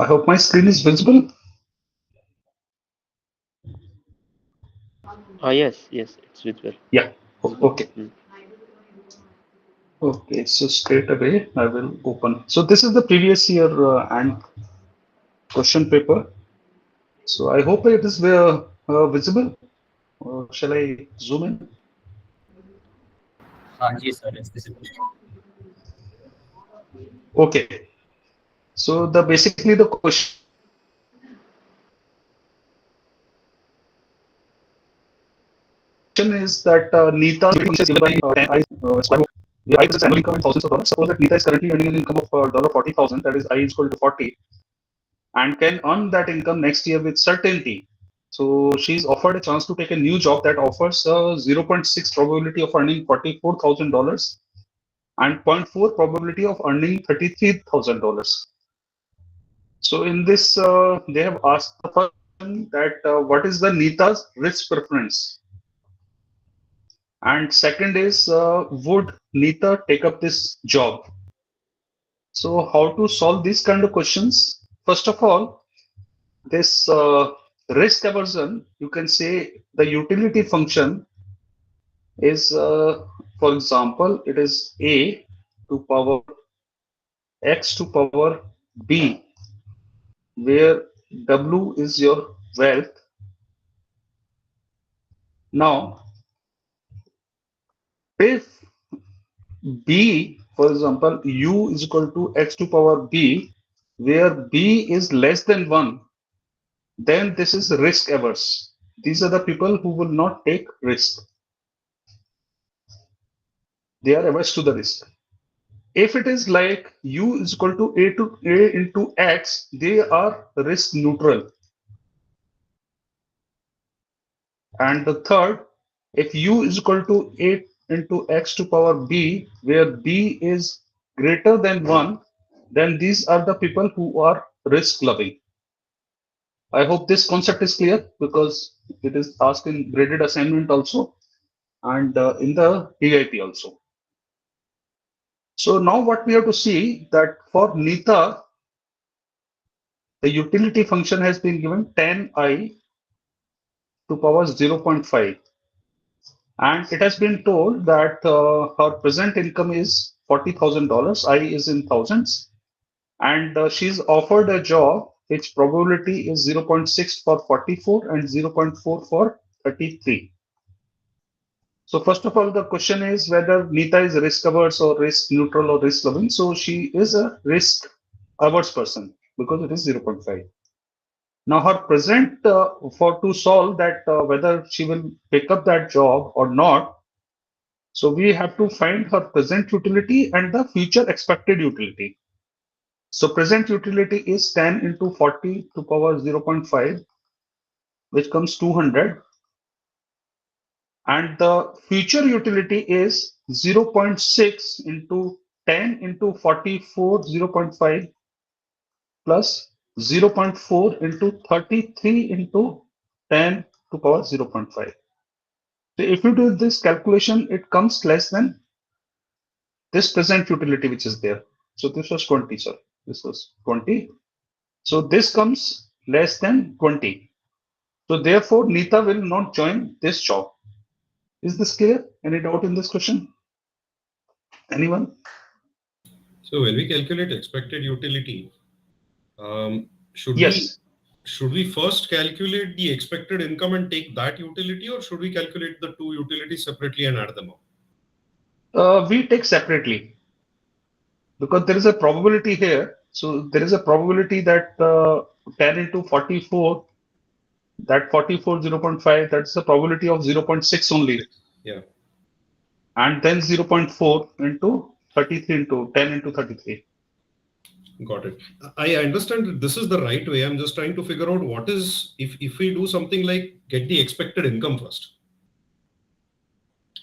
I hope my screen is visible. Yes, yes, it's visible. Yeah. Okay. Mm. Okay. So straight away I will open. So this is the previous year and question paper. So I hope it is visible. Shall I zoom in? Yes, sir, it's visible. Okay. So the basically the question is that Neeta function is given by 10 I the I is annual income in thousands of dollars. Suppose that Neeta is currently earning an income of $40,000, that is I is equal to 40, and can earn that income next year with certainty. So she's offered a chance to take a new job that offers a 0.6 probability of earning $44,000 and zero point 0.4 probability of earning $33,000. So in this, they have asked the first question that what is the Nita's risk preference? And second is, would Nita take up this job? So how to solve these kind of questions? First of all, this risk aversion, you can say the utility function is, for example, it is a to power x to power b, where w is your wealth. Now, if b, for example, u is equal to x to power b, where b is less than 1, then this is risk averse. These are the people who will not take risk. They are averse to the risk. If it is like u is equal to a into x, they are risk neutral. And the third, if u is equal to a into x to power b, where b is greater than 1, then these are the people who are risk loving. I hope this concept is clear because it is asked in graded assignment also and in the IIT also. So now what we have to see that for Nita, the utility function has been given 10i to power 0.5, and it has been told that her present income is $40,000. I is in thousands, and she's offered a job which probability is 0.6 for 44 and 0.4 for 33. So first of all, the question is whether Nita is risk averse or risk neutral or risk loving. So she is a risk averse person because it is 0.5. Now her present for to solve that whether she will pick up that job or not. So we have to find her present utility and the future expected utility. So present utility is 10 into 40 to power 0.5, which comes 200. And the future utility is 0.6 into 10 into 44 0.5 plus 0.4 into 33 into 10 to power 0.5. So if you do this calculation, it comes less than this present utility which is there. So this was 20, sir. This was 20. So this comes less than 20. So therefore, Nita will not join this job. Is this clear? Any doubt in this question? Anyone? So when we calculate expected utility, should we Yes. should we first calculate the expected income and take that utility, or should we calculate the two utilities separately and add them up? We take separately because there is a probability here. So there is a probability that 10 into 44, that 44 0.5, that's the probability of 0.6 only. Yeah. And then 0.4 into 33 into 10 into 33. Got it. I understand that this is the right way. I'm just trying to figure out what is, if we do something like get the expected income first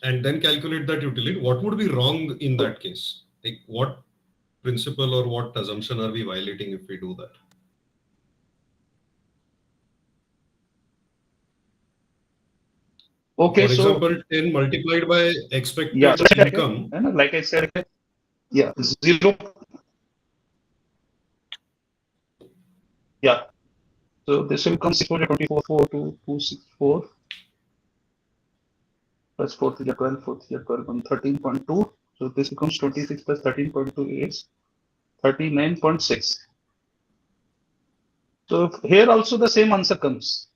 and then calculate that utility, what would be wrong in that case? Like what principle or what assumption are we violating if we do that? Okay, For so example, 10 multiplied by yeah, expected income. like I said, yeah, 0. Yeah. So this will come 6 4 24 to 264 plus 4 3 12, 4 3 12, and 13.2. So this becomes 26 plus 13.2 is 39.6. So here also the same answer comes,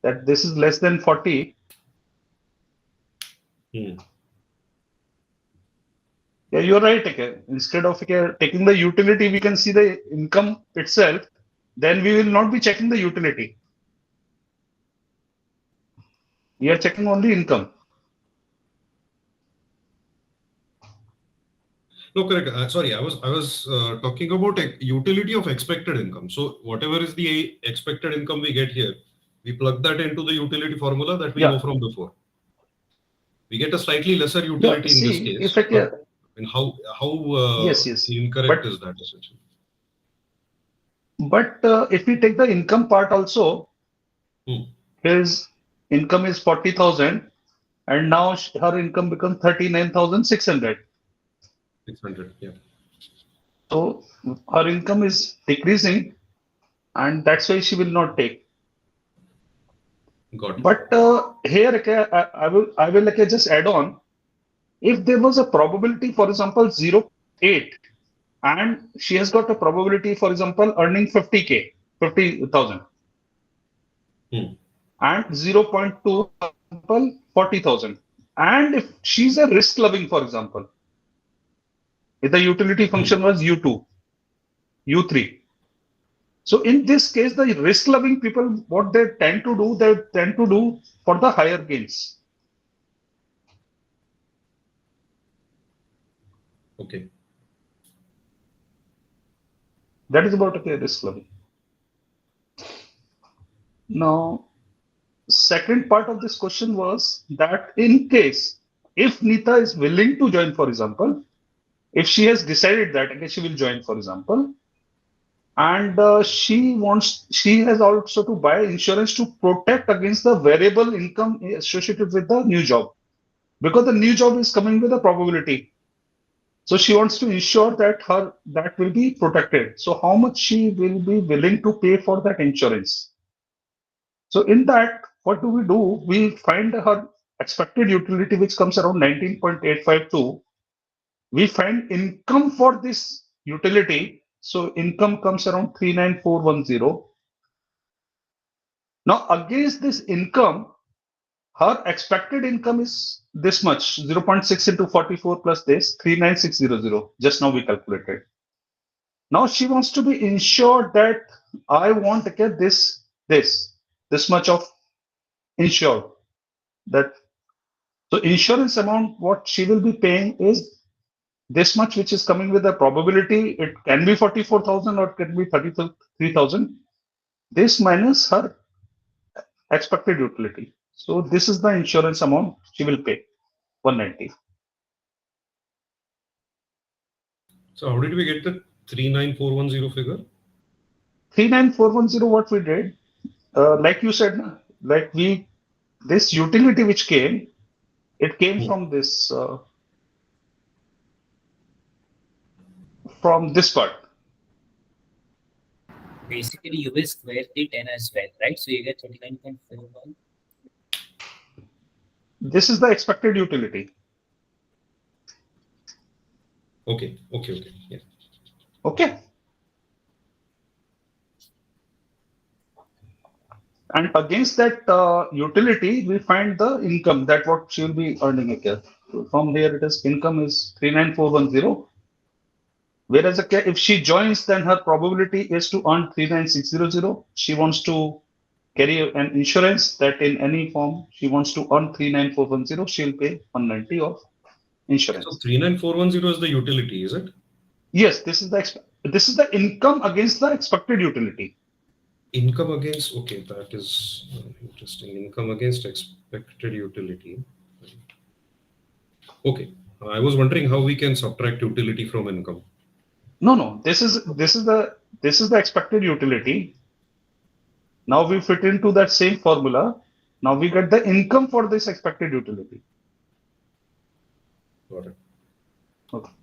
that this is less than 40. Hmm. Yeah, you're right. Okay. Instead of taking the utility, we can see the income itself. Then we will not be checking the utility. We are checking only income. No, correct. Sorry, I was talking about utility of expected income. So whatever is the expected income we get here, we plug that into the utility formula that we know Yeah. from before. We get a slightly lesser Yeah. utility in this See, if case, I but can, I mean, how yes, yes. incorrect But is that essentially? if we take the income part also, Hmm. his income is 40,000, and now her income becomes 39,600. 600. Yeah, So her income is decreasing, and that's why she will not take. got it. But here, okay, I will like, just add on. If there was a probability, for example, 0.8, and she has got a probability, for example, earning 50K, 50,000, Hmm. and 0.2, for example, 40,000. And if she's a risk loving, for example, if the utility Hmm. function was U2, U3. So in this case, the risk loving people, what they tend to do for the higher gains. Okay. That is about okay, risk loving. Now, second part of this question was that in case if Nita is willing to join, for example, if she has decided that okay, she will join, for example, and she has also to buy insurance to protect against the variable income associated with the new job, because the new job is coming with a probability. So she wants to ensure that her that will be protected. So how much she will be willing to pay for that insurance? So in that, what do? We find her expected utility, which comes around 19.852. We find income for this utility. So income comes around 39410. Now against this income, her expected income is this much, 0.6 into 44 plus this, 39600. Just now we calculated. Now she wants to be ensured that I want to get this much of insured. That so insurance amount what she will be paying is this much, which is coming with a probability. It can be 44,000 or it can be 33,000. This minus her expected utility. So this is the insurance amount she will pay, 190. So how did we get the 39410 figure? 39410, what we did, like you said, like this utility which came, it came Hmm. from this part. Basically, you will square the 10 as well, right? So you get 39.41. This is the expected utility. Okay. Okay. Okay. Yeah. Okay. And against that utility, we find the income that what she will be earning again. So from there, it is income is 39410. Whereas if she joins, then her probability is to earn 39600. She wants to carry an insurance that in any form she wants to earn 39410. She'll pay 190 of So insurance. 39410 is the utility, is it? Yes, this is the income against the expected utility. Income against, okay, that is interesting. Income against expected utility. Okay. I was wondering how we can subtract utility from income. No, no. This is the expected utility. Now we fit into that same formula. Now we get the income for this expected utility. Got it. Okay.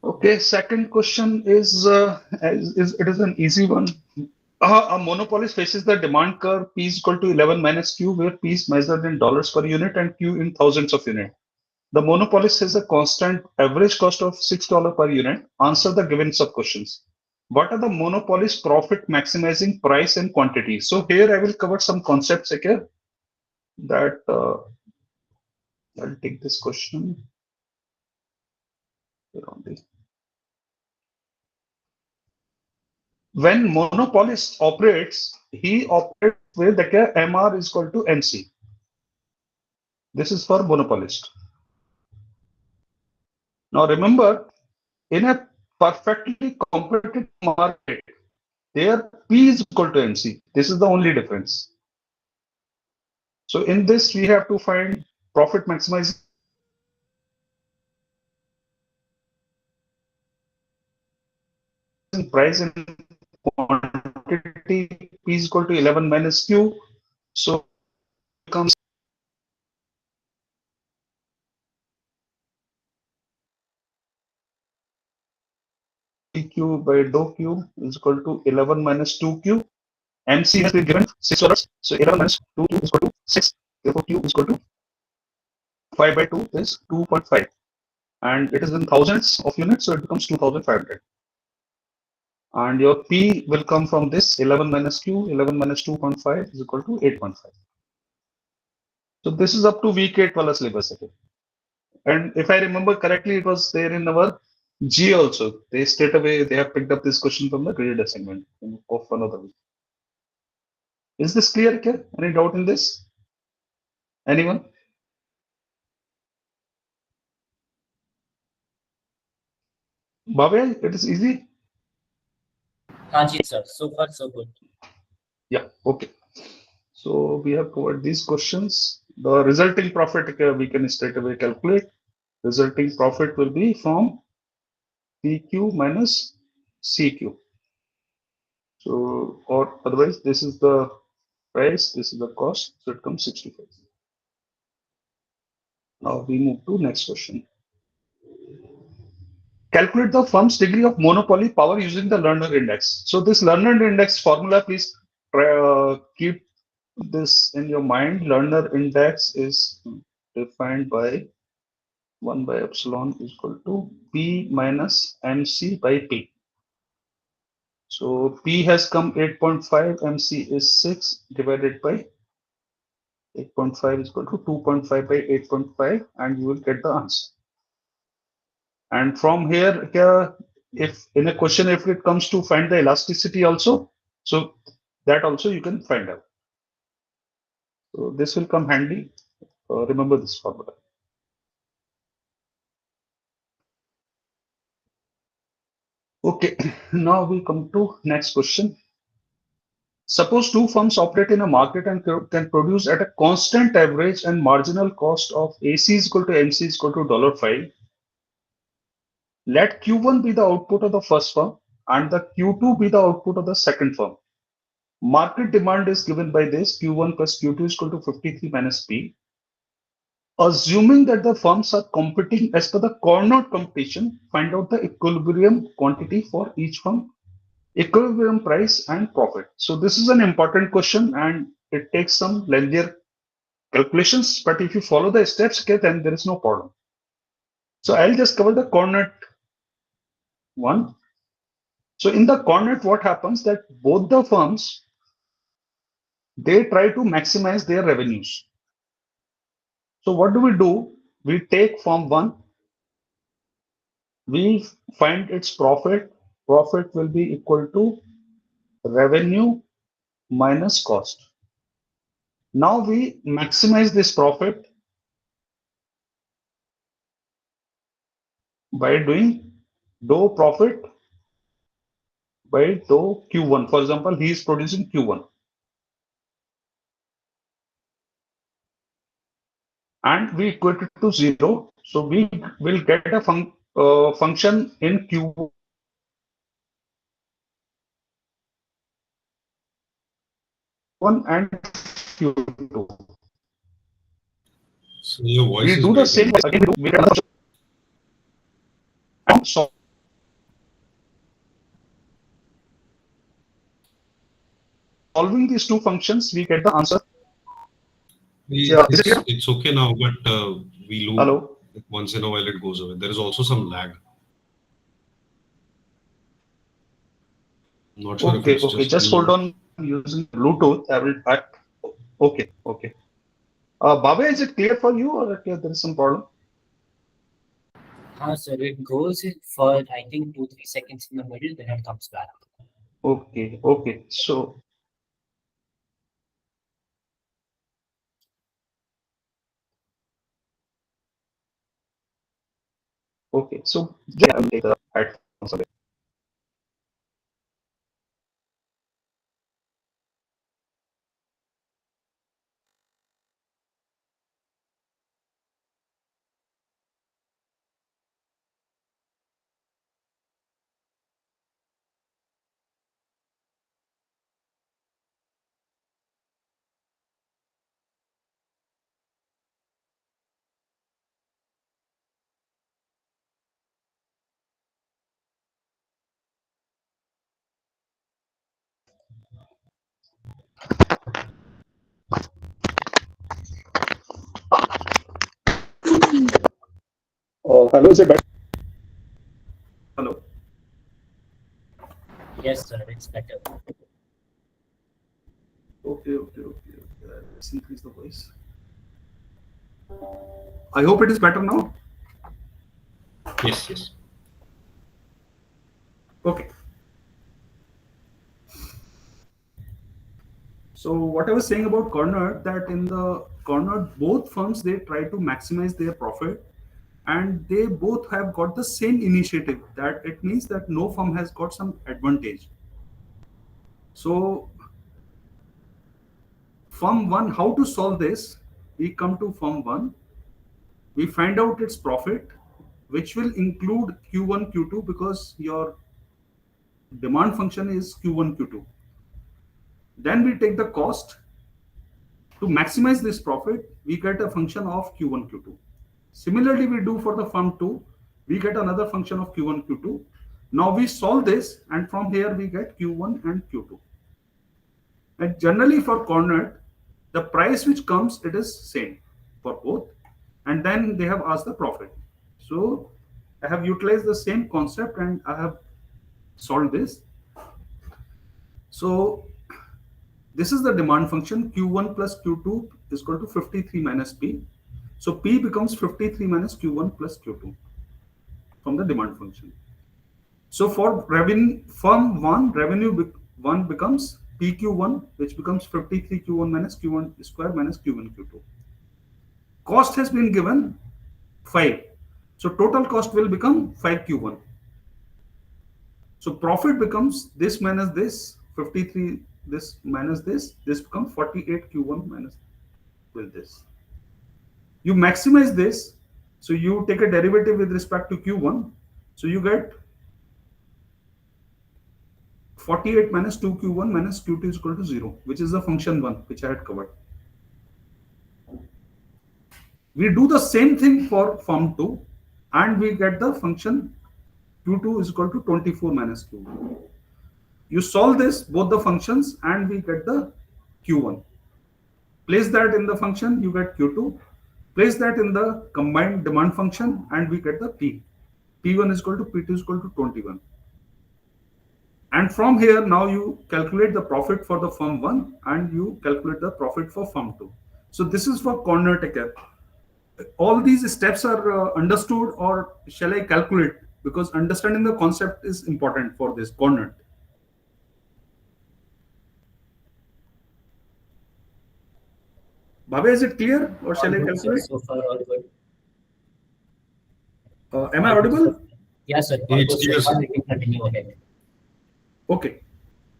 Okay. Okay, second question is it is an easy one. A monopolist faces the demand curve P is equal to 11 minus Q, where P is measured in dollars per unit and Q in thousands of units. The monopolist has a constant average cost of $6 per unit. Answer the given sub questions. What are the monopolist profit maximizing price and quantity? So here I will cover some concepts okay, that I'll take this question. When monopolist operates, he operates with the MR is equal to MC. This is for monopolist. Now remember, in a perfectly competitive market, there P is equal to MC. This is the only difference. So in this, we have to find profit maximizing price and quantity. P is equal to 11 minus Q. So it becomes Q by dou Q is equal to 11 minus 2Q. MC has been given $6. So 11 minus 2Q is equal to 6. Therefore, Q is equal to 5 by 2 is 2.5. And it is in thousands of units, so it becomes 2,500. And your P will come from this 11 minus Q, 11 minus 2.5 is equal to 8.5. So this is up to week 8 wala syllabus. And if I remember correctly, it was there in our G also. They straight away, they have picked up this question from the graded assignment of another week. Is this clear? Okay? Any doubt in this? Anyone? Bhavya, it is easy? Hanji, sir. So far, so good. Yeah, okay. So we have covered these questions. The resulting profit we can straight away calculate. Resulting profit will be from PQ minus CQ. So, or otherwise, this is the price, this is the cost, so it comes 65. Now we move to next question. Calculate the firm's degree of monopoly power using the Lerner index. So this Lerner index formula, please keep this in your mind. Lerner index is defined by 1 by epsilon is equal to P minus MC by P. So P has come 8.5, MC is 6 divided by 8.5 is equal to 2.5 by 8.5, and you will get the answer. And from here, if in a question, if it comes to find the elasticity also, so that also you can find out. So this will come handy. Remember this formula. Okay, now we come to next question. Suppose two firms operate in a market and can produce at a constant average and marginal cost of AC is equal to MC is equal to $5. Let Q1 be the output of the first firm and the Q2 be the output of the second firm. Market demand is given by this Q1 plus Q2 is equal to 53 minus P. Assuming that the firms are competing as per the Carnot competition, find out the equilibrium quantity for each firm, equilibrium price and profit. So this is an important question and it takes some lengthier calculations, but if you follow the steps, okay, then there is no problem. So I'll just cover the Carnot one. So in the Carnot, what happens that both the firms, they try to maximize their revenues. So what do? We take firm one, we find its profit. Profit will be equal to revenue minus cost. Now we maximize this profit by doing dou profit by dou Q1. For example, he is producing Q1. And we equate it to 0. So we will get a function in Q1 and Q2. So your voice We is do the same breaking. again. We get another solving these two functions, we get the answer. Yeah, is it It's clear? it's okay now, but we lose Hello. once in a while it goes away. There is also some lag. I'm not sure if Okay, it's okay. just Just me. hold on. I'm using Bluetooth. Okay, okay. Baba, is it clear for you or okay, there is some problem? So it goes in for I think 2-3 seconds in the middle, then it comes back. Okay, okay. So, okay. So, yeah, I will take the headphones away. Hello, is it better? Hello. Yes, sir, it's better. Okay, okay, okay. Let's increase the voice. I hope it is better now. Yes, yes. Okay. So what I was saying about corner, that in the corner, both firms, they try to maximize their profit, and they both have got the same initiative. That it means that no firm has got some advantage. So firm one, how to solve this? We come to firm one, we find out its profit, which will include Q1, Q2, because your demand function is Q1, Q2. Then we take the cost. To maximize this profit, we get a function of Q1, Q2. Similarly, we do for the firm 2, we get another function of Q1, Q2. Now we solve this, and from here we get Q1 and Q2. And generally for cornered, the price which comes, it is same for both. And then they have asked the profit. So I have utilized the same concept and I have solved this. So this is the demand function. Q1 plus Q2 is equal to 53 minus P. So P becomes 53 minus Q1 plus Q2 from the demand function. So for revenue, firm 1, revenue 1 becomes PQ1, which becomes 53 Q1 minus Q1 square minus Q1 Q2. Cost has been given 5. So total cost will become 5Q1. So profit becomes this minus this, 53, this becomes 48 Q1 minus with this. You maximize this, so you take a derivative with respect to Q1, so you get 48 minus 2Q1 minus Q2 is equal to 0, which is the function 1, which I had covered. We do the same thing for form 2, and we get the function Q2 is equal to 24 minus Q1. You solve this, both the functions, and we get the Q1. Place that in the function, you get Q2. Place that in the combined demand function, and we get the P. P1 is equal to P2 is equal to 21. And from here, now you calculate the profit for the firm 1 and you calculate the profit for firm 2. So this is for corner ticker. All these steps are understood, or shall I calculate? Because understanding the concept is important for this corner. Bhabe, is it clear or All shall I good, sir. calculate? So far, all good. Am I All good, sir. audible? Yes, sir. All It's good so clear, far. sir. We can continue ahead. Okay.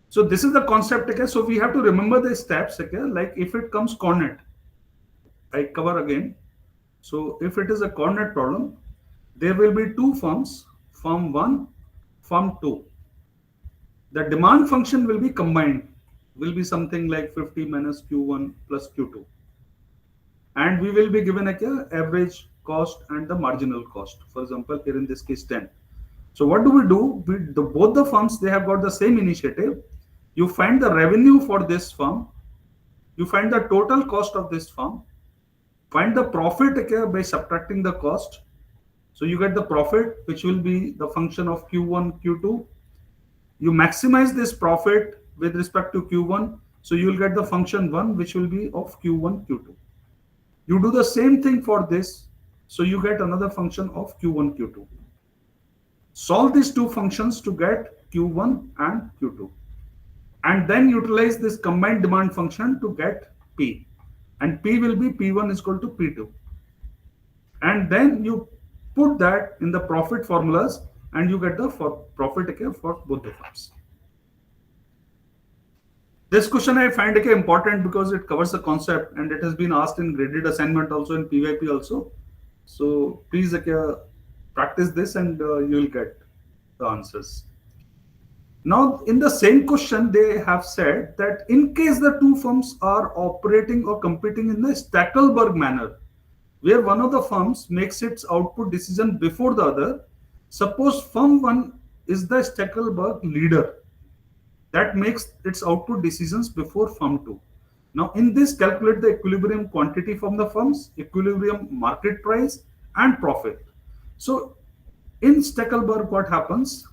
So this is the concept. Okay. So we have to remember the steps. Okay. Like if it comes coordinate, I cover again. So if it is a coordinate problem, there will be two firms, firm 1, firm 2. The demand function will be combined, will be something like 50 minus Q1 plus Q2. And we will be given a average cost and the marginal cost. For example, here in this case 10. So what do? Both the firms, they have got the same initiative. You find the revenue for this firm, you find the total cost of this firm, find the profit okay, by subtracting the cost. So you get the profit, which will be the function of Q1, Q2. You maximize this profit with respect to Q1. So you will get the function 1, which will be of Q1, Q2. You do the same thing for this. So you get another function of Q1, Q2. Solve these two functions to get Q1 and Q2. And then utilize this combined demand function to get P. And P will be P1 is equal to P2. And then you put that in the profit formulas and you get the profit okay, for both the firms. This question I find okay, important because it covers the concept and it has been asked in graded assignment also in PYP also. So please okay, practice this and you will get the answers. Now, in the same question, they have said that in case the two firms are operating or competing in the Stackelberg manner, where one of the firms makes its output decision before the other, suppose firm 1 is the Stackelberg leader that makes its output decisions before firm 2. Now, in this, calculate the equilibrium quantity from the firms, equilibrium market price, and profit. So, in Stackelberg, what happens?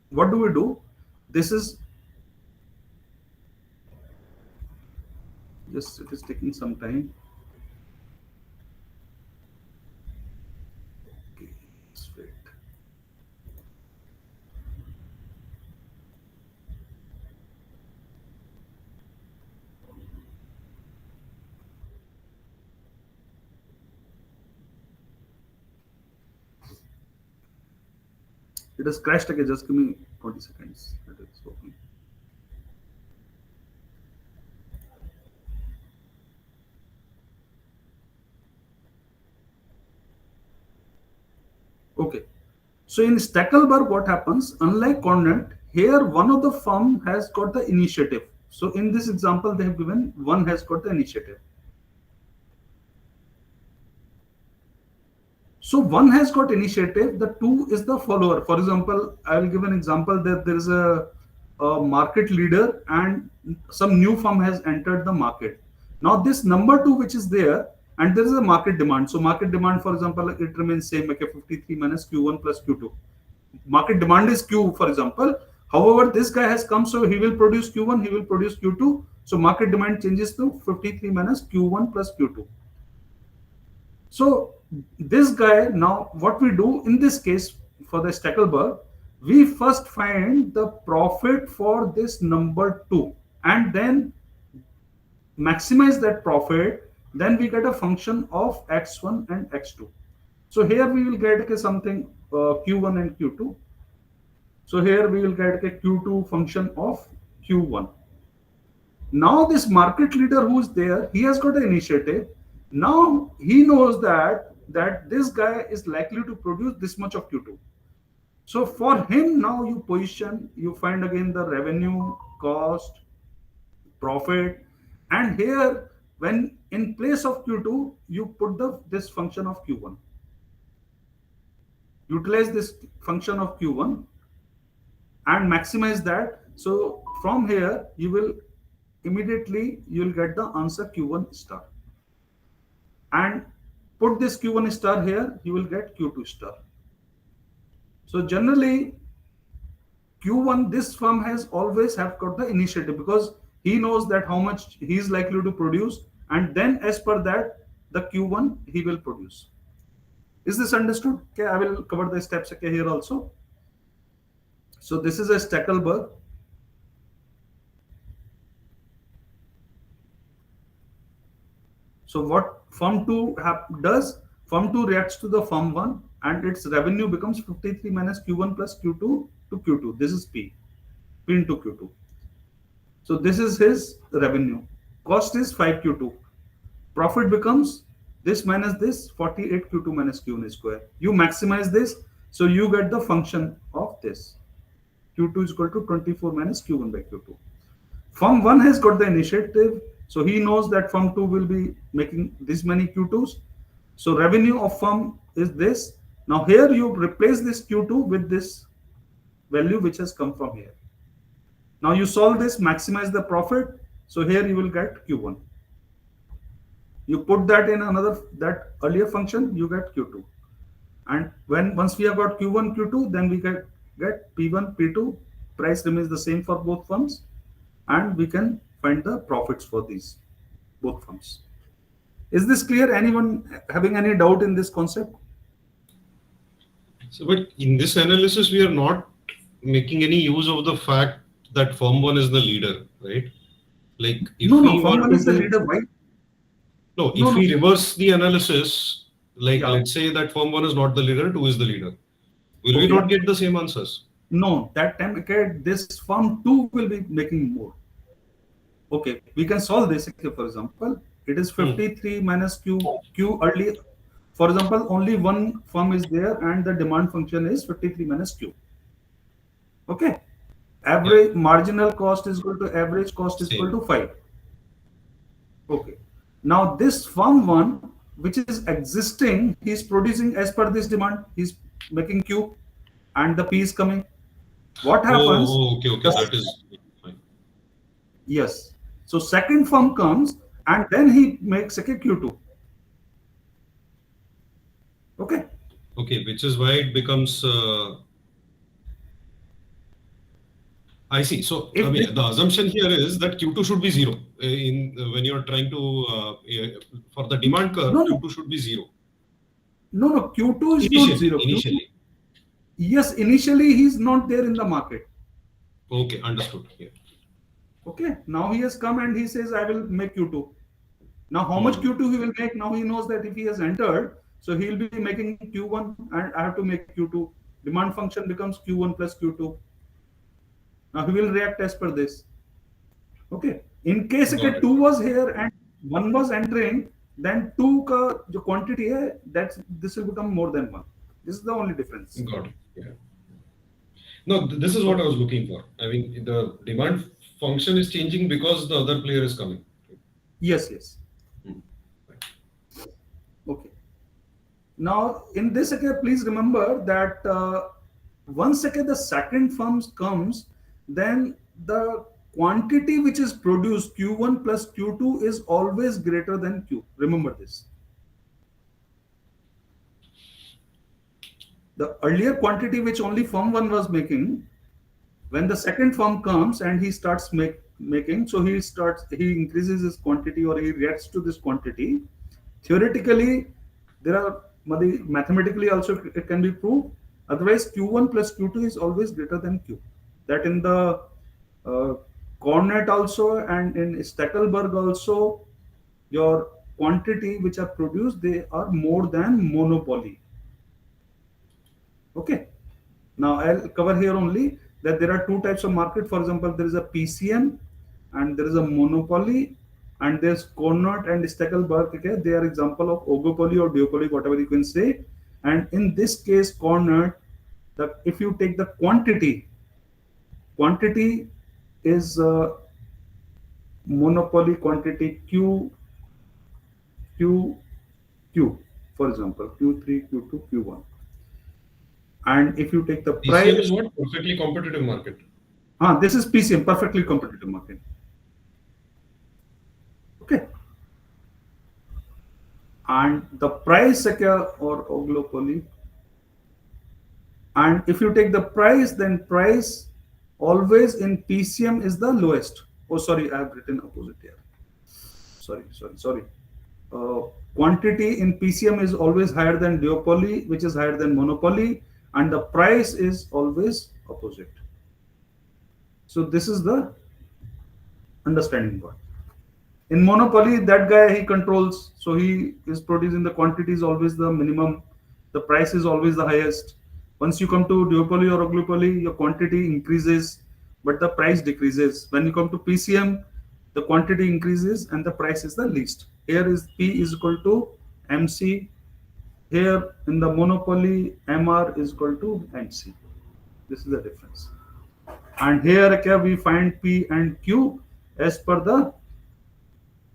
What do we do? This is just it is taking some time. Okay, let's wait. It has crashed again. Just give me 20 seconds. It is open. Okay. So in Stackelberg, what happens? Unlike Cornet, here one of the firm has got the initiative. So in this example, they have given one has got the initiative. So one has got initiative, the two is the follower. For example, I will give an example that there is a market leader and some new firm has entered the market. Now this number 2 which is there and there is a market demand. So market demand, for example, it remains same like a 53 minus Q1 plus Q2. Market demand is Q, for example. However, this guy has come, so he will produce Q1, he will produce Q2. So market demand changes to 53 minus Q1 plus Q2. So this guy, now what we do in this case for the Stackelberg, we first find the profit for this number 2 and then maximize that profit. Then we get a function of x1 and x2. So here we will get okay, something q1 and q2. So here we will get a q2 function of q1. Now this market leader who is there, he has got an initiative. Now he knows that this guy is likely to produce this much of Q2. So for him now you position, you find again the revenue, cost, profit, and here when in place of Q2 you put this function of Q1. Utilize this function of Q1 and maximize that. So from here you will immediately you will get the answer Q1 star. And put this Q1 star here, you will get Q2 star. So generally, Q1, this firm has always have got the initiative because he knows that how much he is likely to produce, and then as per that, the Q1 he will produce. Is this understood? Okay, I will cover the steps okay, here also. So this is a Stackelberg. So what firm 2 does, firm 2 reacts to the firm 1 and its revenue becomes 53 minus Q1 plus Q2 to Q2. This is P into Q2. So this is his revenue. Cost is 5Q2. Profit becomes this minus this 48 Q2 minus Q1 square. You maximize this, so you get the function of this. Q2 is equal to 24 minus Q1 by Q2. Firm 1 has got the initiative, so he knows that firm 2 will be making this many Q2s. So revenue of firm is this. Now here you replace this Q2 with this value which has come from here. Now you solve this, maximize the profit. So here you will get Q1. You put that in another, that earlier function, you get Q2. And once we have got Q1, Q2, then we get P1, P2. Price remains the same for both firms, and we can find the profits for these both firms. Is this clear? Anyone having any doubt in this concept? So, but in this analysis, we are not making any use of the fact that firm one is the leader, right? Like if No, we firm were one to is the do, leader. Why? no, if No, we no. reverse the analysis, like Yeah. let's say that firm one is not the leader, two is the leader, will we Okay. not get the same answers? No, that time, okay, this firm two will be making more. Okay, we can solve this. Okay, for example, it is Hmm. 53 minus Q early. For example, only one firm is there and the demand function is 53 minus Q. Okay. Yeah, Average marginal cost is equal to average cost is equal same. to 5. Okay. Now this firm one, which is existing, he is producing as per this demand. He's making Q and the P is coming. What happens? Okay, okay, that is fine. Yes. So second firm comes and then he makes a Q2. Okay. Okay, which is why it becomes. I see. So, I If this, mean, the assumption here is that Q2 should be zero. In when you're trying to for the demand curve, no, no, Q2 should be zero no, Q2 is not initially. zero. Q2, Initially, yes, initially he's not there in the market. okay, understood. Yeah. Okay. Now he has come and he says, I will make Q2. Now, how much Hmm. Q2 he will make? Now he knows that if he has entered, so he'll be making Q1 and I have to make Q2. Demand function becomes Q1 plus Q2. Now he will react as per this. Okay. In case Got okay, it. two was here and one was entering, then two ka jo quantity hai, that's this will become more than one. This is the only difference. Got it. Yeah. No, this is what I Okay. was looking for. I mean, the demand function is changing because the other player is coming. Yes, yes. Hmm. Okay. Now, in this again, please remember that once again the second firm comes, then the quantity which is produced Q1 plus Q2 is always greater than Q. Remember this. The earlier quantity which only firm 1 was making, when the second firm comes and he starts making, so he increases his quantity or he reacts to this quantity. Theoretically, there are mathematically also it can be proved. Otherwise, Q1 plus Q2 is always greater than Q. That in the uh, Cornet also and in Stackelberg also, your quantity which are produced, they are more than monopoly. Okay. Now I'll cover here only that there are two types of market. For example, there is a PCM and there is a monopoly, and there's Cornot and Stackelberg. Okay, they are example of oligopoly or duopoly, whatever you can say. And in this case, Cornot, the if you take the quantity is monopoly quantity Q Q, for example, Q3, Q2, Q1. And if you take the PCM is price, what? Perfectly competitive market. this is PCM, perfectly competitive market. Okay. And the price secure or oligopoly. And if you take the price, then price always in PCM is the lowest. Oh, sorry, I have written opposite here. Sorry. Uh, Quantity in PCM is always higher than duopoly, which is higher than monopoly, and the price is always opposite. So this is the understanding part. In monopoly, that guy he controls, so he is producing the quantity is always the minimum, the price is always the highest. Once you come to duopoly or oligopoly, your quantity increases, but the price decreases. When you come to PCM, the quantity increases and the price is the least. Here is P is equal to MC. Here in the monopoly, MR is equal to MC. This is the difference. And here okay, we find P and Q as per the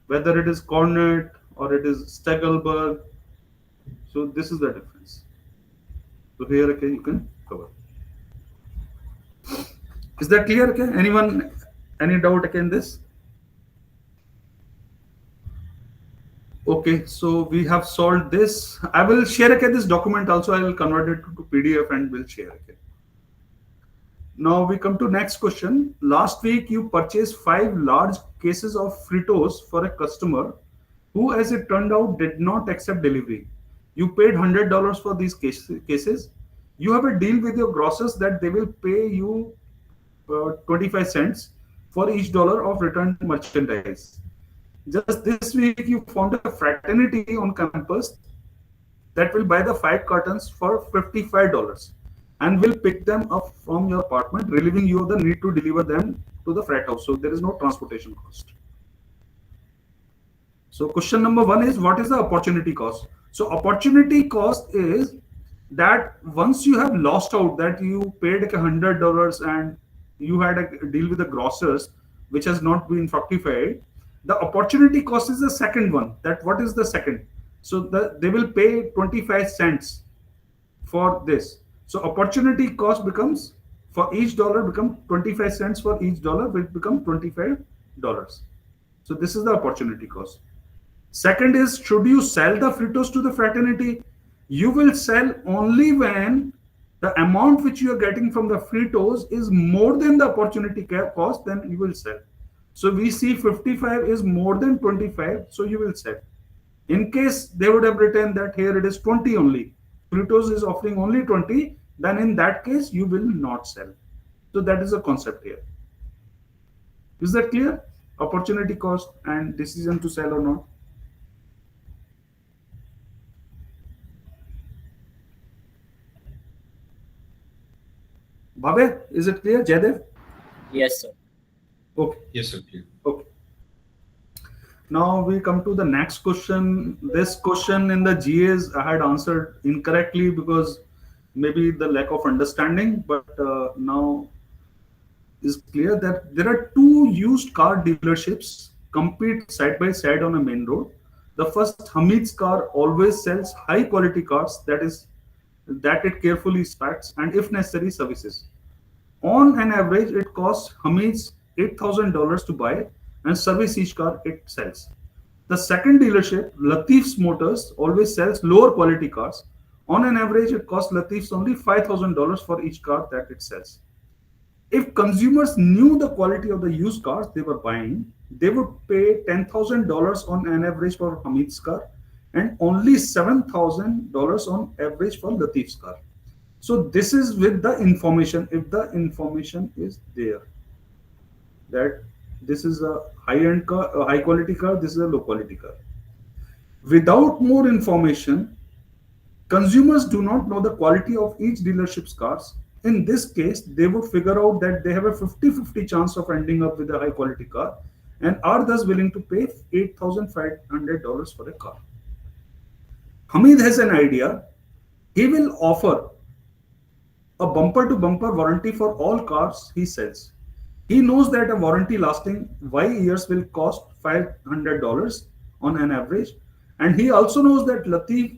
whether it is Cornet or it is Stegelberg. So this is the difference. So here okay, you can cover. Is that clear? Okay. Anyone, any doubt again this? Okay, so we have solved this. I will share again this document also. I will convert it to PDF and will share again. Now we come to next question. Last week you purchased 5 large cases of Fritos for a customer who, as it turned out, did not accept delivery. You paid $100 for these cases. You have a deal with your grocers that they will pay you 25 cents for each dollar of returned merchandise. Just this week you found a fraternity on campus that will buy the 5 cartons for $55 and will pick them up from your apartment, relieving you of the need to deliver them to the frat house. So there is no transportation cost. So question number 1 is, what is the opportunity cost? So opportunity cost is that once you have lost out, that you paid like $100 and you had a deal with the grocers which has not been fructified, the opportunity cost is the second one. That what is the second? So they will pay 25 cents for this. So opportunity cost becomes, for each dollar become 25 cents, for each dollar will become $25. So this is the opportunity cost. Second is, should you sell the Fritos to the fraternity? You will sell only when the amount which you are getting from the Fritos is more than the opportunity cost, then you will sell. So we see 55 is more than 25, so you will sell. In case they would have written that here it is 20 only, Fritos is offering only 20, then in that case you will not sell. So that is a concept here. Is that clear? Opportunity cost and decision to sell or not. Bhabe, is it clear? Jaidev? Yes, sir. Okay. Yes, sir. Clear. Okay. Now we come to the next question. This question in the GAs I had answered incorrectly because maybe the lack of understanding, but now is clear that there are two used car dealerships compete side by side on a main road. The first, Hamid's car, always sells high quality cars, that it carefully specs and if necessary services. On an average, it costs Hamid's $8,000 to buy and service each car it sells. The second dealership, Latif's Motors, always sells lower quality cars. On an average, it costs Latif's only $5,000 for each car that it sells. If consumers knew the quality of the used cars they were buying, they would pay $10,000 on an average for Hamid's car and only $7,000 on average for Latif's car. So this is with the information, if the information is there, that this is a high-end car, a high-quality car, this is a low-quality car. Without more information, consumers do not know the quality of each dealership's cars. In this case, they would figure out that they have a 50-50 chance of ending up with a high-quality car and are thus willing to pay $8,500 for a car. Hamid has an idea. He will offer a bumper-to-bumper warranty for all cars he sells. He knows that a warranty lasting Y years will cost $500 on an average. And he also knows that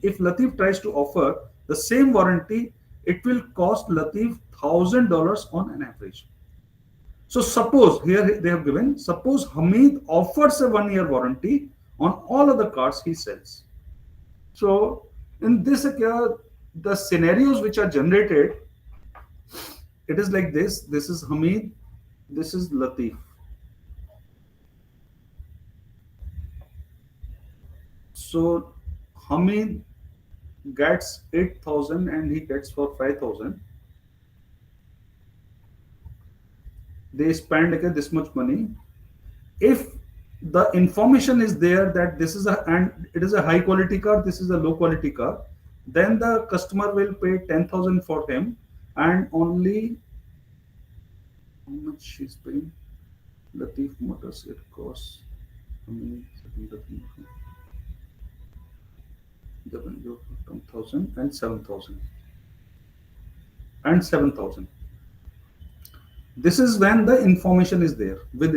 if Latif tries to offer the same warranty, it will cost Latif $1,000 on an average. So suppose, here they have given, suppose Hamid offers a 1-year warranty on all of the cars he sells. So in this, the scenarios which are generated, it is like this. This is Hamid, this is Latif. So Hamid gets 8,000 and he gets for 5,000. They spend this much money. If the information is there that this is it is a high quality car, this is a low quality car, then the customer will pay 10,000 for him and only, how much she's paying? Latif Motors, it costs, and 7,000 and 7,000. This is when the information is there with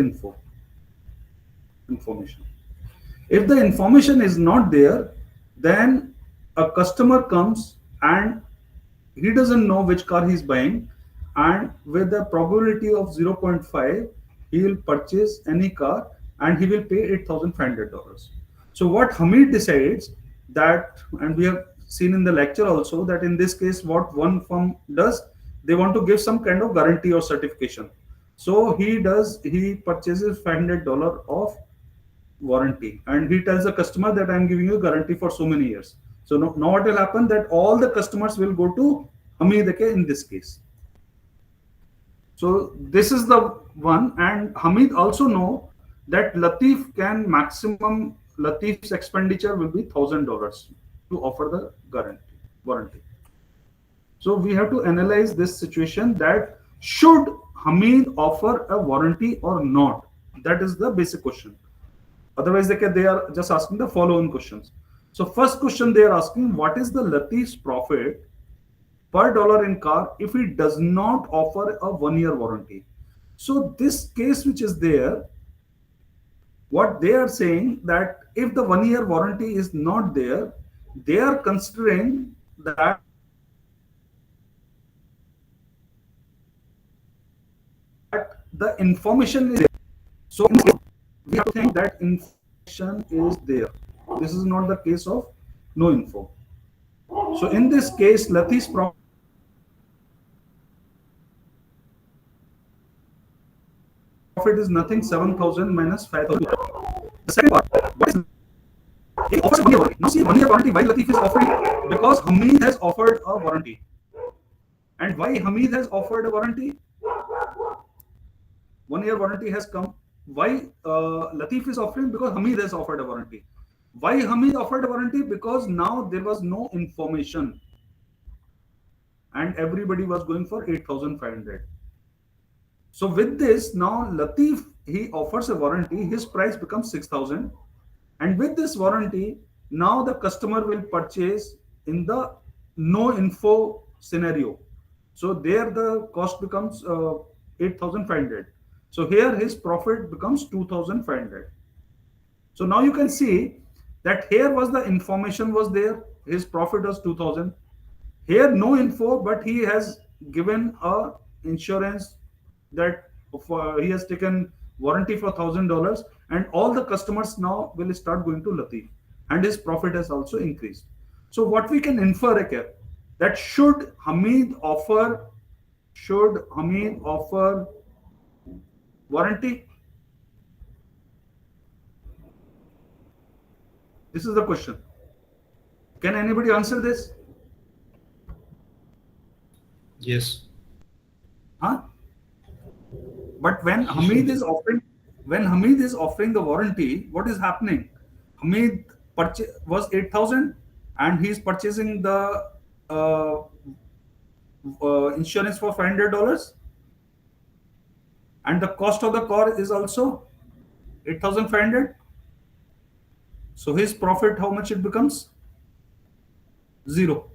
information. If the information is not there, then a customer comes and he doesn't know which car he's buying, and with the probability of 0.5, he will purchase any car and he will pay $8,500. So what Hamid decides that, and we have seen in the lecture also that in this case, what one firm does, they want to give some kind of guarantee or certification. So he purchases $500 of warranty and he tells the customer that I'm giving you a guarantee for so many years. So now what will happen that all the customers will go to Hamid in this case. So this is the one, and Hamid also know that Latif's expenditure will be $1,000 to offer the warranty. So we have to analyze this situation that should Hamid offer a warranty or not? That is the basic question. Otherwise, they are just asking the following questions. So first question they are asking, what is the Latif's profit per dollar in car if he does not offer a 1 year warranty? So this case which is there, what they are saying that if the 1 year warranty is not there, they are considering that the information is there. So we have to think that information is there. This is not the case of no info. So in this case, Latif's profit is nothing, 7,000 minus 5,000. The second part, what is he offers a 1 year warranty. Now see, 1 year warranty, why Latif is offering? Because Hamid has offered a warranty. And why Hamid has offered a warranty? 1 year warranty has come. Why Latif is offering? Because Hamid has offered a warranty. Why Hamid offered a warranty? Because now there was no information. And everybody was going for 8,500. So with this, now Latif, he offers a warranty, his price becomes 6,000. And with this warranty, now the customer will purchase in the no info scenario. So there the cost becomes 8,500. So here his profit becomes 2,500. So now you can see that here was the information was there, his profit was 2,000. Here no info, but he has given a insurance that he has taken warranty for $1,000, and all the customers now will start going to Latif, and his profit has also increased. So what we can infer here, that should Hamid offer warranty? This is the question. Can anybody answer this? Yes. Huh? But when Hamid is offering the warranty, what is happening? Hamid was 8,000 and he is purchasing the insurance for $500, and the cost of the car is also 8,500. So his profit, how much it becomes? 0.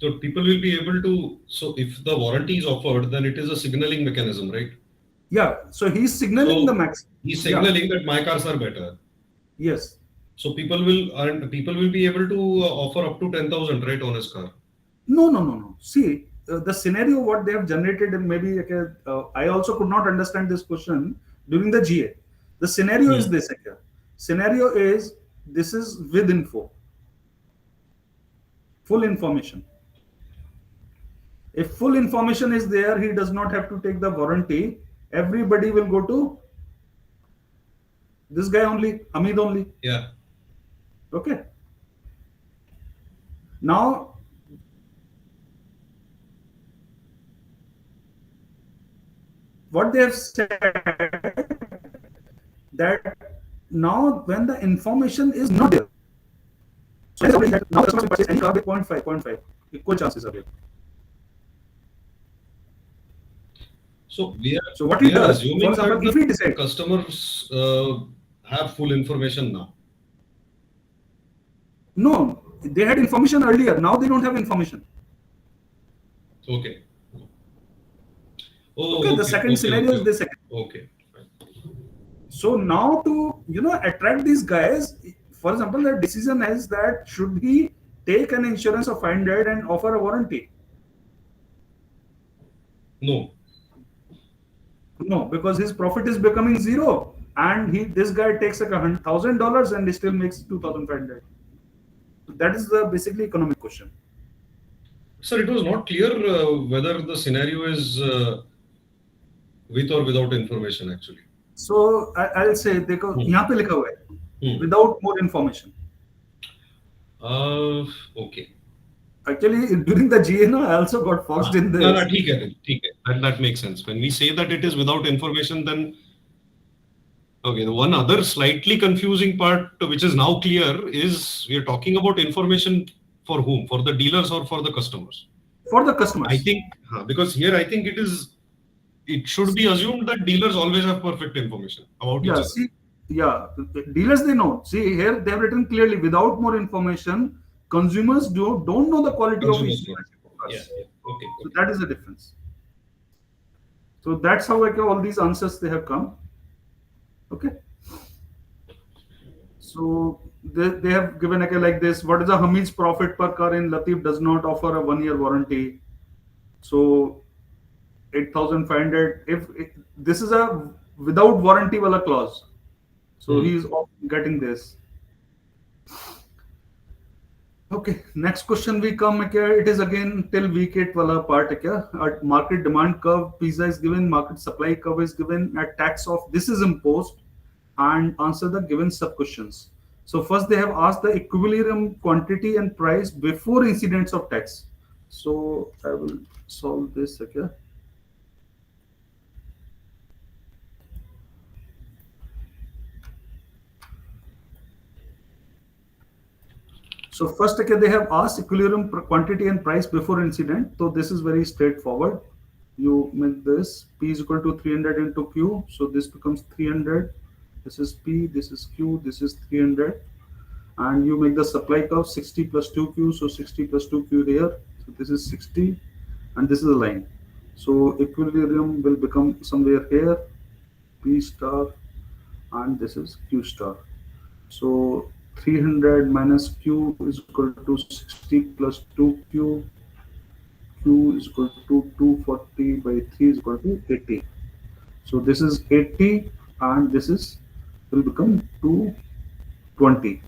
So people will be able to, so if the warranty is offered, then it is a signaling mechanism, right? Yeah. So he's signaling the max. He's signaling that my cars are better. Yes. So people will be able to offer up to 10,000, right, on his car. No. See, the scenario what they have generated, and maybe I also could not understand this question during the GA. The scenario is this here. Scenario is this is with info, full information. If full information is there, he does not have to take the warranty. Everybody will go to this guy only, Hamid only. Yeah. Okay. Now, what they have said that now when the information is not there, so now the customer purchase any car with 0.5, equal chances are there. So what he does, assuming for example, that if he decides, customers have full information now. No, they had information earlier. Now they don't have information. Okay. Okay, the second scenario is this. Okay. So now to attract these guys, for example, the decision is that should he take an insurance of 500 and offer a warranty? No. No, because his profit is becoming zero, and this guy takes like $1,000 and he still makes 2,500. That is the basically economic question. Sir, it was not clear whether the scenario is with or without information actually. So I'll say देखो Hmm. यहाँ पे लिखा हुआ है Hmm. without more information. Okay. Actually, during the GA, no, I also got foxed in No, no, this. ठीक है, ठीक है. That makes sense. When we say that it is without information, then okay. The one other slightly confusing part, which is now clear, is we are talking about information for whom? For the dealers or for the customers? For the I customers. think because here I think it should be assumed that dealers always have perfect information about each Yeah, other. see, yeah, the dealers they know. See here they have written clearly without more information, consumers don't know the quality of Consumers issue don't. from Yeah, us. yeah. Okay, So okay. that is the difference. So that's how like all these answers they have come. Okay. So they have given like this. What is the Hamid's profit per car in Latif does not offer a 1 year warranty. So 8,500. If this is a without warranty wala clause, so Hmm. he is getting this. Okay, next question we come. It is again till week 8 wala part. At market demand curve, pizza is given, market supply curve is given, at tax of this is imposed, and answer the given sub questions. So first they have asked the equilibrium quantity and price before incidence of tax. So I will solve this. Okay. So first, okay, they have asked equilibrium quantity and price before incident. So this is very straightforward. You make this P is equal to 300 into Q. So this becomes 300. This is P, this is Q, this is 300. And you make the supply curve 60 plus 2Q. So 60 plus 2Q here. So this is 60. And this is a line. So equilibrium will become somewhere here. P star. And this is Q star. So 300 minus Q is equal to 60 plus 2Q. Q is equal to 240 by 3 is equal to 80. So this is 80 and this is will become 220.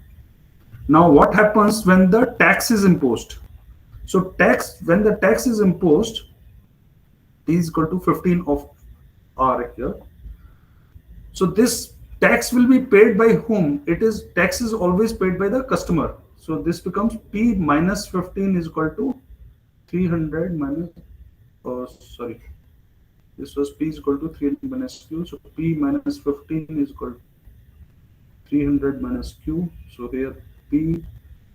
Now what happens when the tax is imposed? So when the tax is imposed, T is equal to 15 of R here. So this tax will be paid by whom? Tax is always paid by the customer. So this becomes P minus 15 is equal to 300 minus, oh sorry, this was P is equal to 300 minus Q. So P minus 15 is equal to 300 minus Q. So here P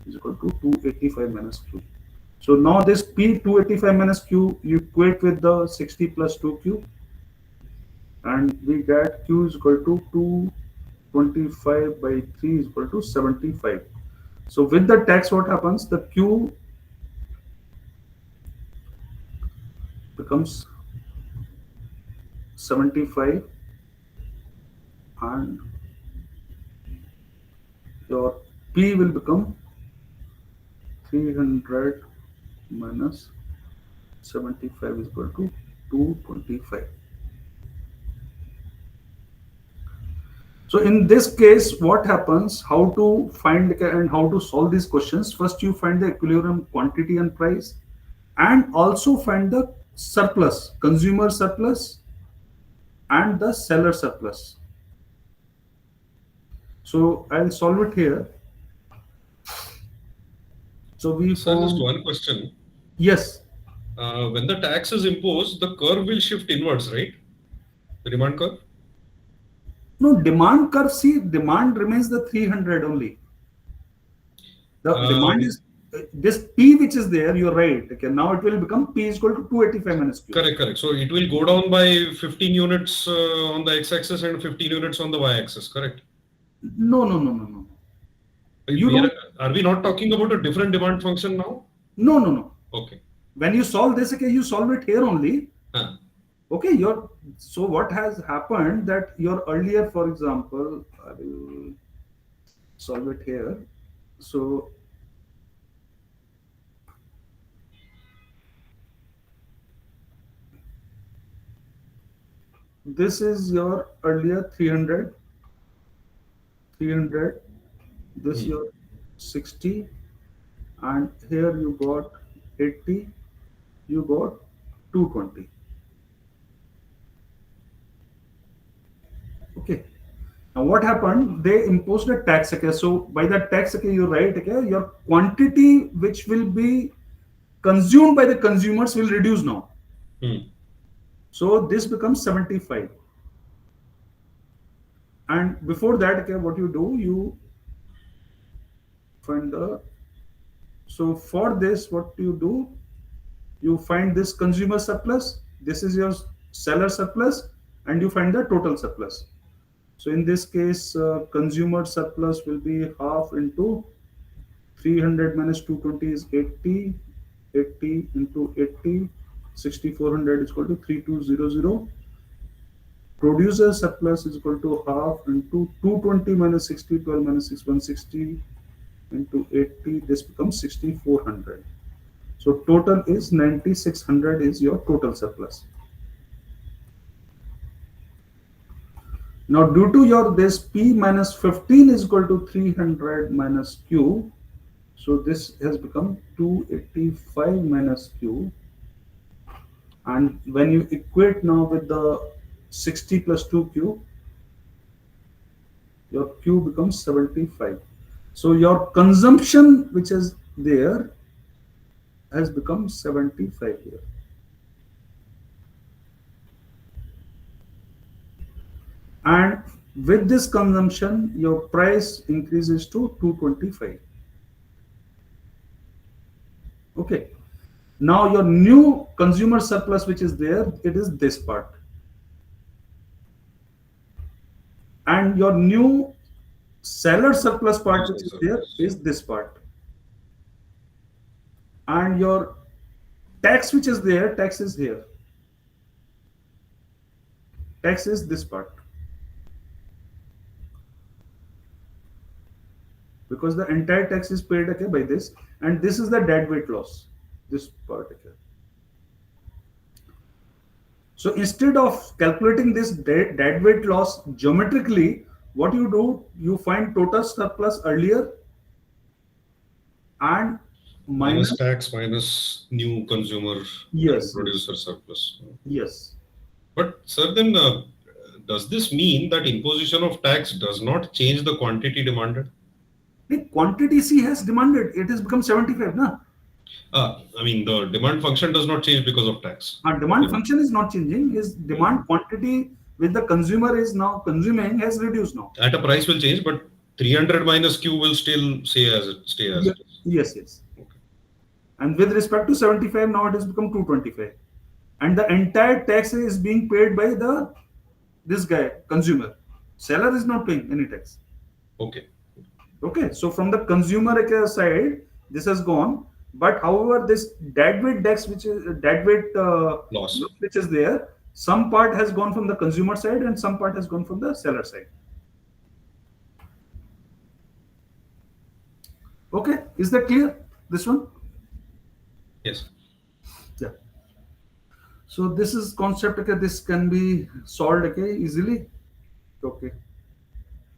is equal to 285 minus Q. So now this P 285 minus Q you equate with the 60 plus 2Q, and we get Q is equal to 225 by 3 is equal to 75. So with the tax, what happens? The Q becomes 75 and your P will become 300 minus 75 is equal to 225. So in this case, what happens? How to find and how to solve these questions? First, you find the equilibrium quantity and price, and also find the surplus, consumer surplus, and the seller surplus. So I'll solve it here. So we Sir, just found one question. yes. When the tax is imposed, the curve will shift inwards, right? The demand curve? No, demand curve. See, demand remains the 300 only. The demand is this P which is there. You're right. Okay, now it will become P is equal to 285 minus Q. Correct, correct. So it will go down by 15 units on the x-axis and 15 units on the y-axis, correct? No, no, no, no, no. You We don't. are we not talking about a different demand function now? No, no, no. Okay. When you solve this, okay, you solve it here only. Huh. Okay, so what has happened that your earlier, for example, I will solve it here. So this is your earlier 300, 300, this your 60, and here you got 80, you got 220. Okay. Now what happened? They imposed a tax. Okay, so by that tax, okay, you write, okay, your quantity which will be consumed by the consumers will reduce now. So this becomes 75. And before that, okay, what you do, you find the, so for this, what you do, you find this consumer surplus, this is your seller surplus, and you find the total surplus. So in this case, consumer surplus will be half into 300 minus 220 is 80, 80 into 80, 6400 is equal to 3200. Producer surplus is equal to half into 220 minus 60, 12 minus 6, 160 into 80, this becomes 6400. So total is 9600 is your total surplus. Now due to your this P minus 15 is equal to 300 minus Q, so this has become 285 minus Q. And when you equate now with the 60 plus 2Q, your Q becomes 75. So your consumption which is there has become 75 here. And with this consumption, your price increases to 225. Okay. Now your new consumer surplus which is there, it is this part. And your new seller surplus part which is there is this part. And your tax which is there, tax is here. Tax is this part. Because the entire tax is paid, okay, by this, and this is the dead weight loss, this part, okay. So instead of calculating this dead weight loss geometrically, what you do, you find total surplus earlier and minus tax minus new consumer yes, producer surplus. Yes. But sir, then does this mean that imposition of tax does not change the quantity demanded? The quantity C has demanded, it has become 75, na? I mean, the demand function does not change because of tax. Demand function is not changing. His demand quantity with the consumer is now consuming has reduced now. At a price will change, but 300 minus Q will still stay as it is. Yes, yes. Okay. And with respect to 75, now it has become 225. And the entire tax is being paid by this guy, consumer. Seller is not paying any tax. Okay. Okay. So from the consumer side, this has gone. But however, this dead weight tax, which is dead weight loss, which is there, some part has gone from the consumer side and some part has gone from the seller side. Okay, is that clear? This one? Yes. Yeah. So this is concept. Okay, this can be solved. Okay, easily. Okay.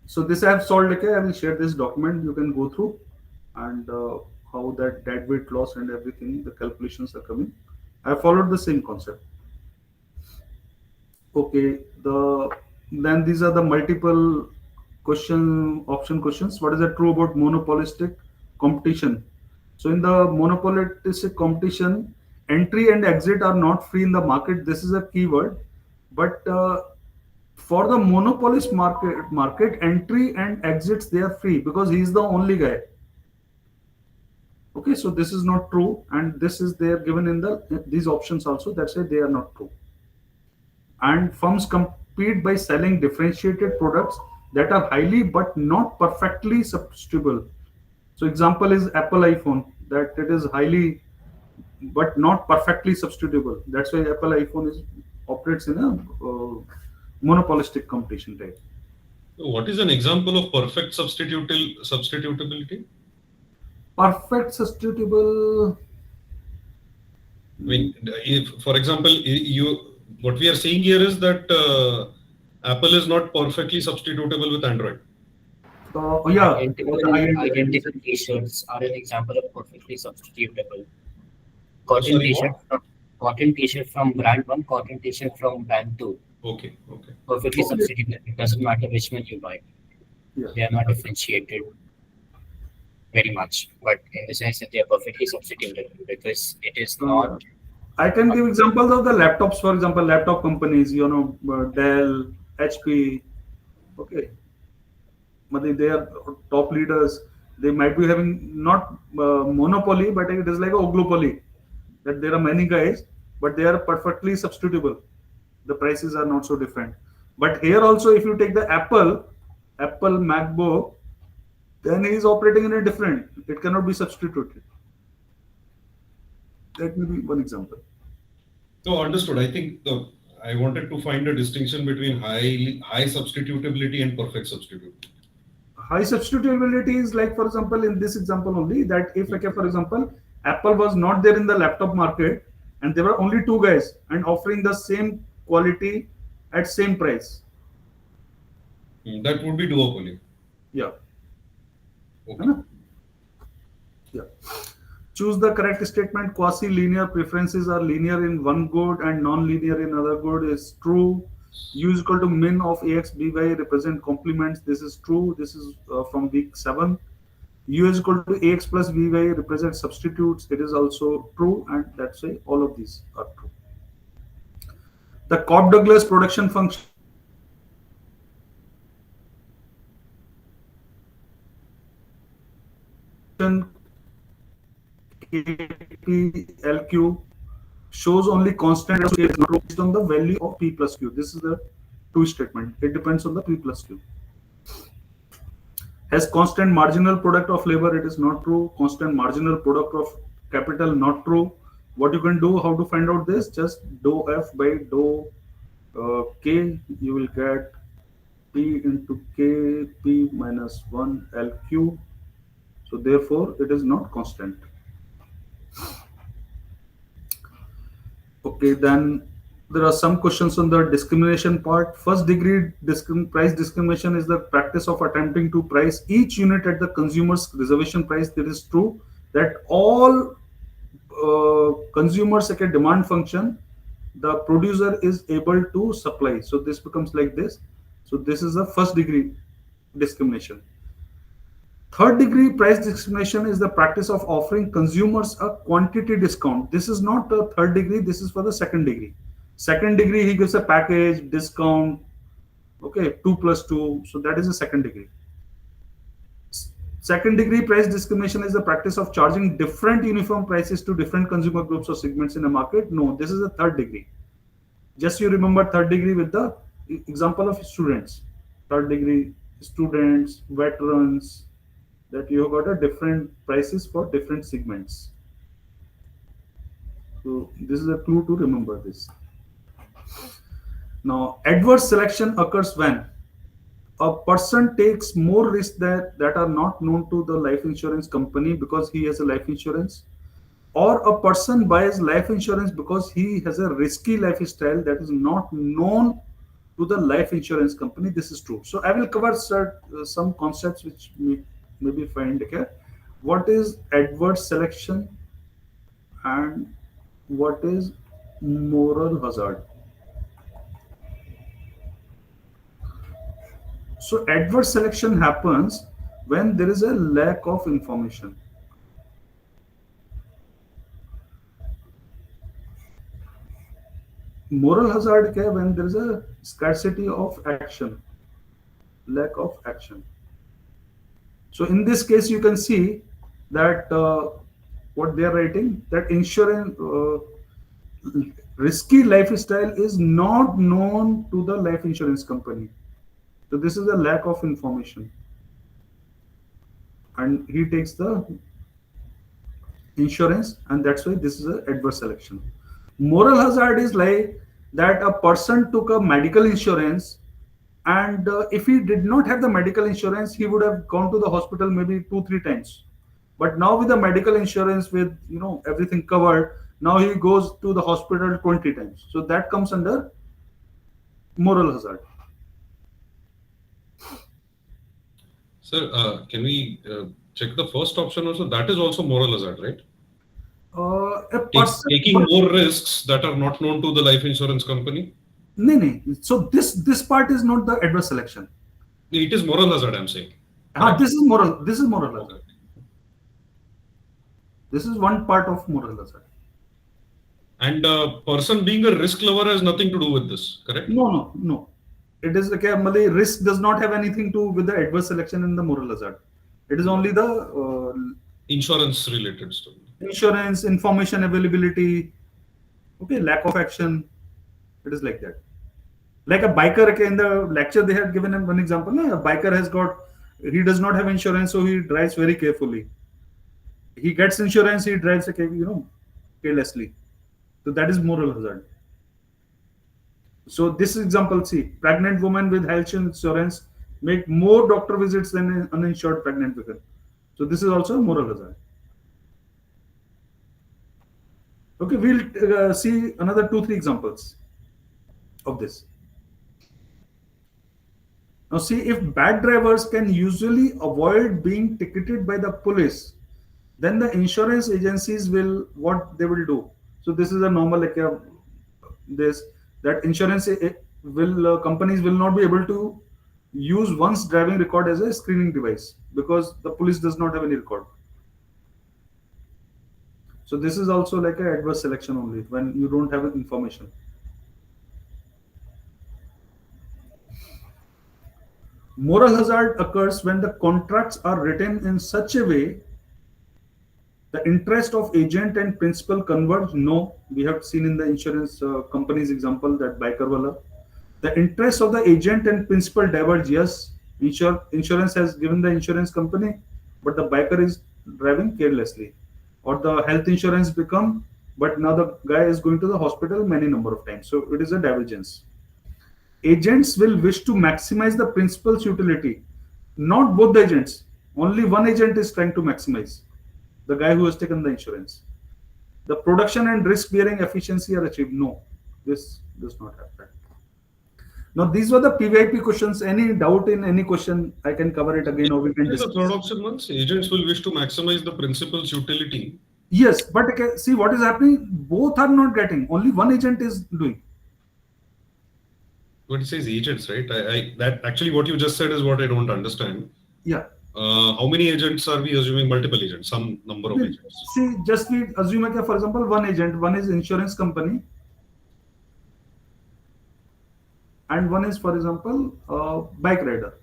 So this I have solved. Okay, I will share this document. You can go through and. How that dead weight loss and everything, the calculations are coming. I followed the same concept. Okay, then these are the multiple option questions. What is the true about monopolistic competition? So in the monopolistic competition, entry and exit are not free in the market. This is a keyword, but for the monopolist market entry and exits, they are free because he is the only guy. Okay, so this is not true, and this is there given in these options also. That's why they are not true. And firms compete by selling differentiated products that are highly but not perfectly substitutable. So example is Apple iPhone, that it is highly but not perfectly substitutable. That's why Apple iPhone operates in a monopolistic competition type. What is an example of perfect substitutability? Perfect substitutable. I mean, if, for example, what we are saying here is that Apple is not perfectly substitutable with Android. Yeah, for the Identical, high-end devices. identical t-shirts are an example of perfectly substitutable. Sorry, what? Cotton t-shirt from brand one, cotton t-shirt from brand two. Okay, okay. Perfectly Okay. substitutable. It doesn't matter which one you buy. Yeah. They are not differentiated very much, but in the sense that they are perfectly substitutable because it is not. Uh, I can give examples of the laptops. For example, laptop companies, Dell, HP. Okay, but they are top leaders. They might be having not monopoly, but it is like a oligopoly. That there are many guys, but they are perfectly substitutable. The prices are not so different. But here also, if you take the Apple MacBook, then he is operating in a different. It cannot be substituted. That may be one example. No, understood. I think I wanted to find a distinction between high substitutability and perfect substitutability. High substitutability is like, for example, in this example only, that if, okay, for example, Apple was not there in the laptop market and there were only two guys and offering the same quality at same price. That would be duopoly. Yeah. Okay. Yeah. Choose the correct statement. Quasi-linear preferences are linear in one good and non-linear in other good is true. U is equal to min of ax by represent complements. This is true. This is from week 7. U is equal to ax plus by represent substitutes. It is also true, and that's why all of these are true. The Cobb-Douglas production function KPLQ shows only constant based on the value of P plus Q. This is the true statement. It depends on the P plus Q. Has constant marginal product of labor, it is not true. Constant marginal product of capital, not true. What you can do, how to find out this? Just dou F by dou K, you will get P into K, P minus 1 LQ. So therefore, it is not constant. Okay, then there are some questions on the discrimination part. First degree price discrimination is the practice of attempting to price each unit at the consumer's reservation price. That is true that all consumers at a demand function, the producer is able to supply. So this becomes like this. So this is the first degree discrimination. Third degree price discrimination is the practice of offering consumers a quantity discount. This is not a third degree, this is for the second degree. Second degree, he gives a package, discount, okay, 2 plus 2. So that is the second degree. Second degree price discrimination is the practice of charging different uniform prices to different consumer groups or segments in a market. No, this is a third degree. Just you remember third degree with the example of students. Third degree students, veterans, that you have got a different prices for different segments. So this is a clue to remember this. Now, adverse selection occurs when a person takes more risks that are not known to the life insurance company because he has a life insurance, or a person buys life insurance because he has a risky lifestyle that is not known to the life insurance company. This is true. So I will cover some concepts which maybe find okay. What is adverse selection and what is moral hazard? So adverse selection happens when there is a lack of information. Moral hazard क्या है? When there is a scarcity of action, lack of action. So in this case, you can see that what they are writing, that insurance risky lifestyle is not known to the life insurance company. So this is a lack of information, and he takes the insurance, and that's why this is an adverse selection. Moral hazard is like that a person took a medical insurance, and if he did not have the medical insurance, he would have gone to the hospital maybe 2-3 times. But now with the medical insurance, with everything covered, Now he goes to the hospital 20 times. So that comes under moral hazard. Sir, can we check the first option also? That is also moral hazard, right? A person, Taking more risks that are not known to the life insurance company. no, no. So this part is not the adverse selection. It is moral hazard, I'm saying. This is moral. This is moral hazard. Okay. This is one part of moral hazard. And person being a risk lover has nothing to do with this, correct? No. It is okay. Malay, risk does not have anything to with the adverse selection in the moral hazard. It is only the Insurance related stuff. insurance, information availability, okay, lack of action. It is like that. Like a biker, okay, in the lecture they had given him one example. No? A biker has got, he does not have insurance, so he drives very carefully. He gets insurance, he drives, okay, carelessly. So that is moral hazard. So this example, see, pregnant woman with health insurance make more doctor visits than an uninsured pregnant woman. So this is also a moral hazard. Okay, we'll see another 2-3 examples of this. Now see, if bad drivers can usually avoid being ticketed by the police, then the insurance agencies will, what they will do. So this is a normal, like this, that insurance will companies will not be able to use one's driving record as a screening device because the police does not have any record. So this is also like an adverse selection only when you don't have information. Moral hazard occurs when the contracts are written in such a way the interest of agent and principal converge. No, we have seen in the insurance company's example that biker wala. The interest of the agent and principal diverge. Yes, insurance has given the insurance company, but the biker is driving carelessly. Or the health insurance become, but now the guy is going to the hospital many number of times. So it is a divergence. Agents will wish to maximize the principal's utility. Not both the agents. Only one agent is trying to maximize. The guy who has taken the insurance. The production and risk-bearing efficiency are achieved. No, this does not happen. Now, these were the PVIP questions. Any doubt in any question, I can cover it again or we can The discuss. third option once agents will wish to maximize the principal's utility. Yes, but okay, see what is happening. Both are not getting. Only one agent is doing. What it says agents, right? That actually what you just said is what I don't understand. Yeah. How many agents are we assuming? Multiple agents, some number of agents. See, just we assume, okay, for example, one agent, one is insurance company, and one is, for example, bike rider.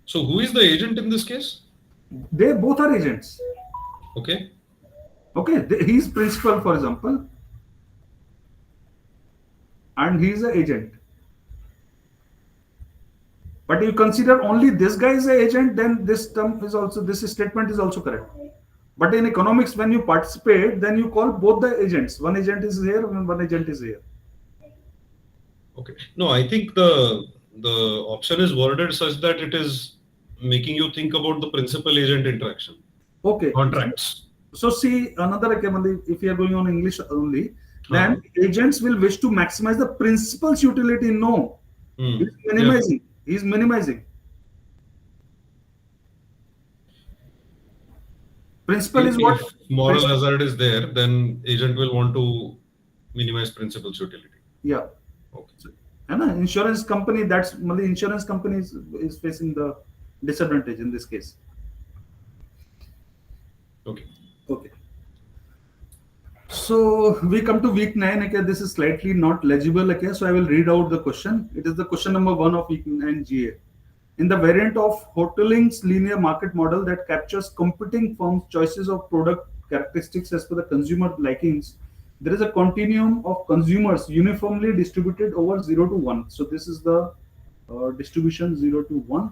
So who is the agent in this case? They both are agents. Okay. Okay, he's principal, for example, and he's an agent. But you consider only this guy is an agent, then this term is also, this statement is also correct. But in economics, when you participate, then you call both the agents. One agent is here and one agent is here. Okay. No, I think the option is worded such that it is making you think about the principal agent interaction. Okay. Contracts. So see another, if you are going on English only, then agents will wish to maximize the principal's utility. No, he's minimizing. Yeah. He's minimizing. Principal is what? If moral hazard is there, then agent will want to minimize principal's utility. Yeah. Okay. So, and insurance company, that's the insurance company is facing the disadvantage in this case. Okay. Okay. So we come to week 9. Okay, this is slightly not legible. Okay, so I will read out the question. It is the question number 1 of week 9 GA. In the variant of Hoteling's linear market model that captures competing firms' choices of product characteristics as per the consumer likings, there is a continuum of consumers uniformly distributed over 0 to 1. So this is the distribution 0 to 1,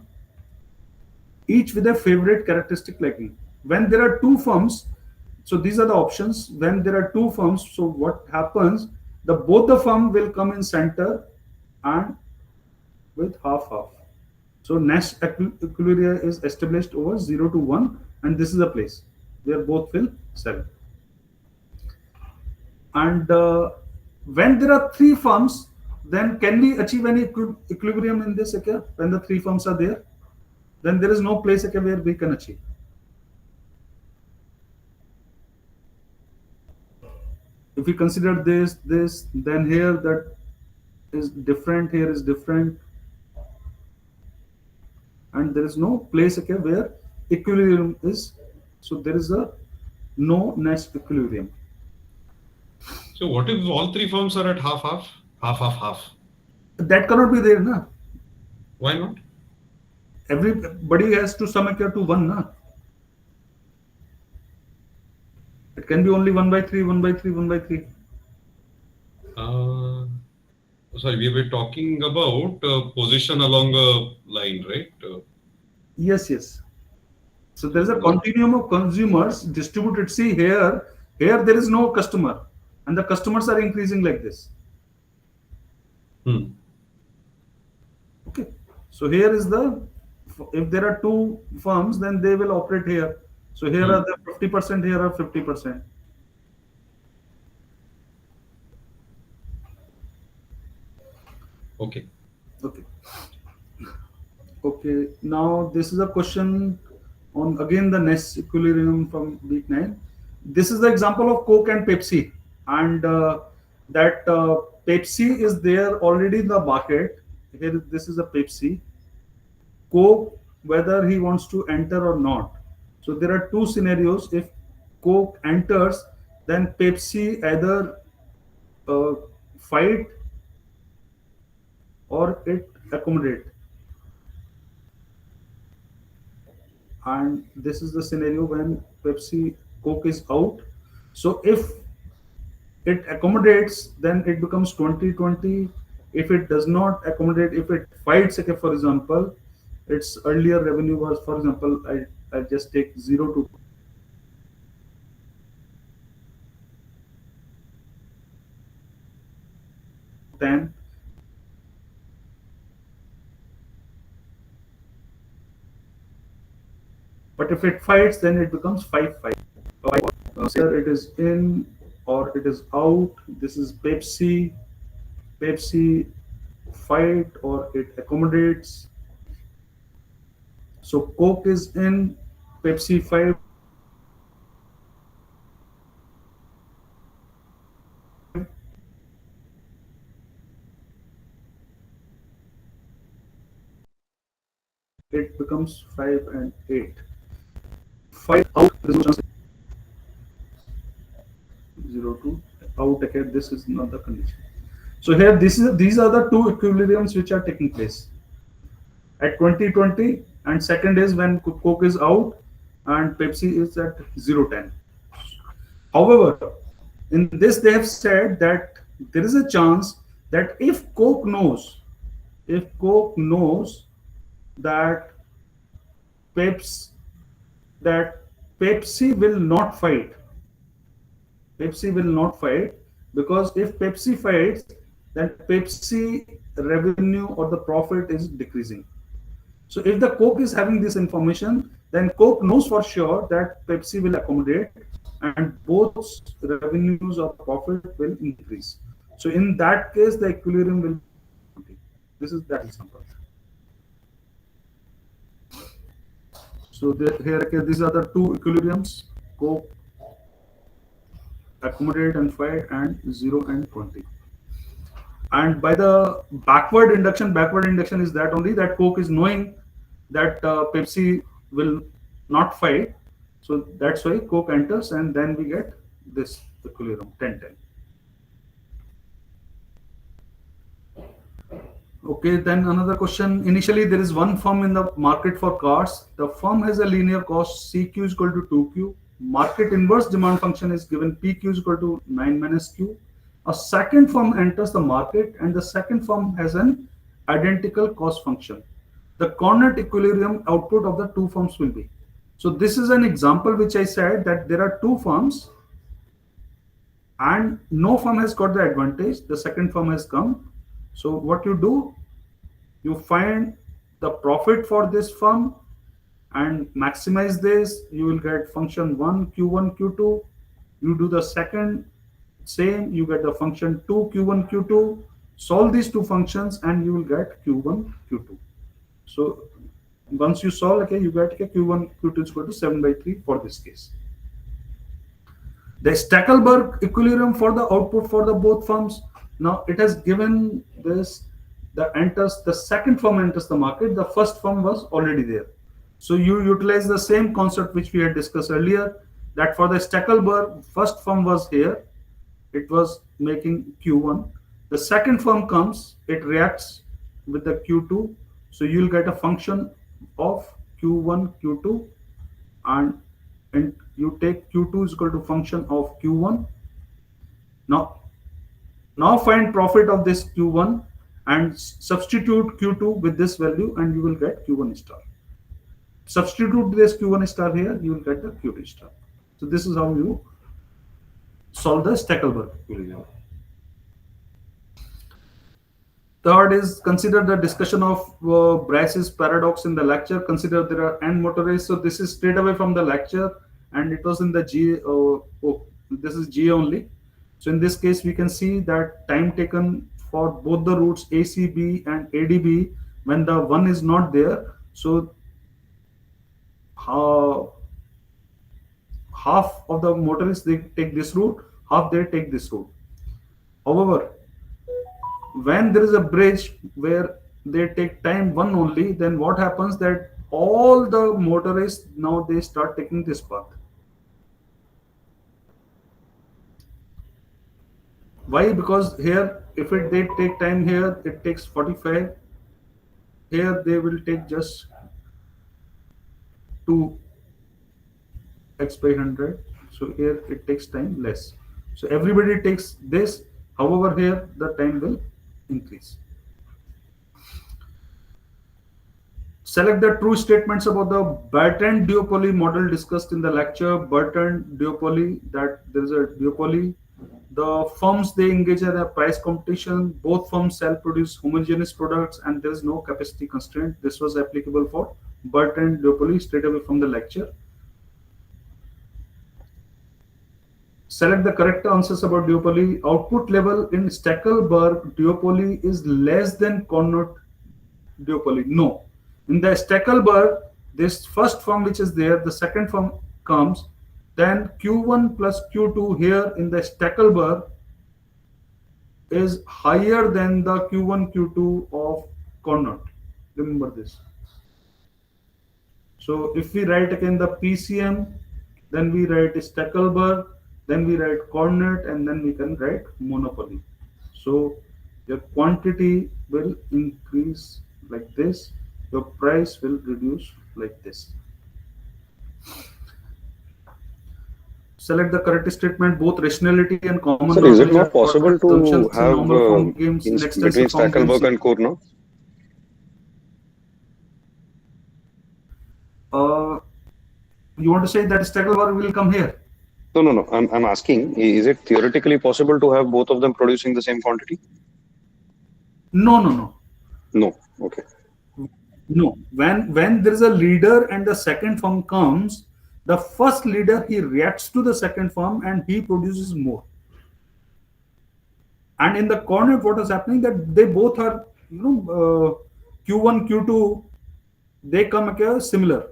each with a favorite characteristic liking. When there are two firms, so these are the options. When there are two firms, so what happens? Both the firm will come in center and with half-half. So Nash equilibrium is established over 0 to 1, and this is a place where both will sell. And when there are three firms, then can we achieve any equilibrium in this? Okay, when the three firms are there, then there is no place, okay, where we can achieve. If we consider this, then here that is different, here is different, and there is no place, okay, where equilibrium is. So there is a no next equilibrium. So what if all three firms are at half, half, half, half, half? That cannot be there, na. Why not? Everybody has to sum up to one, na. It can be only 1/3, 1/3, 1/3. Sorry, we were talking about position along a line, right? Yes, yes. So there is a continuum of consumers distributed. See here there is no customer, and the customers are increasing like this. Hmm. Okay. So here is the, if there are two firms, then they will operate here. So here are the 50%, here are 50%. Okay. Okay. Okay. Now this is a question on again the Ness equilibrium from week 9. This is the example of Coke and Pepsi, and that Pepsi is there already in the market. Here, this is a Pepsi. Coke, whether he wants to enter or not. So there are two scenarios. If Coke enters, then Pepsi either uh, fight or it accommodate. And this is the scenario when Pepsi Coke is out. So if it accommodates, then it becomes 2020. If it does not accommodate, if it fights, okay, for example, its earlier revenue was, for example, I just take 0 to 10. But if it fights, then it becomes 5-5. Either it is in or it is out. This is Pepsi. Pepsi fight or it accommodates. So Coke is in, Pepsi fight. It becomes 5 and 8. 5 out, there is no chance. 0 to out, okay, this is not the condition. So here these are the two equilibriums which are taking place at 2020, and second is when Coke is out and Pepsi is at 0-10. However, in this they have said that there is a chance that if Coke knows that Peps that Pepsi will not fight. Pepsi will not fight, because if Pepsi fights, then Pepsi revenue or the profit is decreasing. So if the Coke is having this information, then Coke knows for sure that Pepsi will accommodate and both revenues or profit will increase. So in that case, the equilibrium will be. This is that example. So here, okay, these are the two equilibriums: Coke accommodate and fight, and 0 and 20. And by the backward induction is that only that Coke is knowing that Pepsi will not fight. So that's why Coke enters, and then we get this equilibrium 10-10. Okay, then another question. Initially, there is one firm in the market for cars. The firm has a linear cost CQ is equal to 2Q. Market inverse demand function is given PQ is equal to 9 minus Q. A second firm enters the market, and the second firm has an identical cost function. The coordinate equilibrium output of the two firms will be. So this is an example which I said that there are two firms and no firm has got the advantage. The second firm has come. So what you do, you find the profit for this firm and maximize this. You will get function 1, Q1, Q2. You do the second same, you get the function 2 q1 q2. Solve these two functions and you will get q1 q2. So once you solve, okay, you get q1 q2 is equal to 7 by 3 for this case. The Stackelberg equilibrium for the output for the both firms. Now it has given this, the second firm enters the market, the first firm was already there. So you utilize the same concept which we had discussed earlier, that for the Stackelberg, first firm was here, it was making Q1. The second firm comes, it reacts with the Q2. So you'll get a function of Q1, Q2, and you take Q2 is equal to function of Q1. Now, find profit of this Q1 and substitute Q2 with this value and you will get Q1 star. Substitute this Q1 star here, you will get the Q2 star. So this is how you solve the Stackelberg equilibrium. Third is consider the discussion of Bryce's paradox in the lecture. Consider there are n motor race. So this is straight away from the lecture and it was in the G. This is G only. So in this case, we can see that time taken for both the routes ACB and ADB when the one is not there. So half of the motorists they take this route, half they take this route. However, when there is a bridge where they take time one only, then what happens that all the motorists now they start taking this path. Why? Because here, if they take time here, it takes 45. Here they will take just 2x by 100. So here it takes time less. So everybody takes this. However, here the time will increase. Select the true statements about the Bertrand duopoly model discussed in the lecture. Bertrand duopoly, that there is a duopoly. The firms they engage in a price competition. Both firms sell produce homogeneous products and there is no capacity constraint. This was applicable for Bertrand duopoly straight away from the lecture. Select the correct answers about duopoly. Output level in Stackelberg duopoly is less than Carnot duopoly. No. In the Stackelberg, this first firm which is there, the second firm comes, then Q1 plus Q2 here in the Stackelberg is higher than the Q1, Q2 of Carnot. Remember this. So if we write again the PCM, then we write Stackelberg, then we write Carnot, and then we can write monopoly. So your quantity will increase like this, your price will reduce like this. Select the correct statement. Both rationality and common Sir, is it not possible to have between Stackelberg and Cournot? You want to say that Stackelberg will come here? No. I'm asking, is it theoretically possible to have both of them producing the same quantity? No. No. Okay. No. When there is a leader and the second firm comes, the first leader he reacts to the second firm and he produces more. And in the Carnot, what is happening that they both are, Q1, Q2, they come again similar.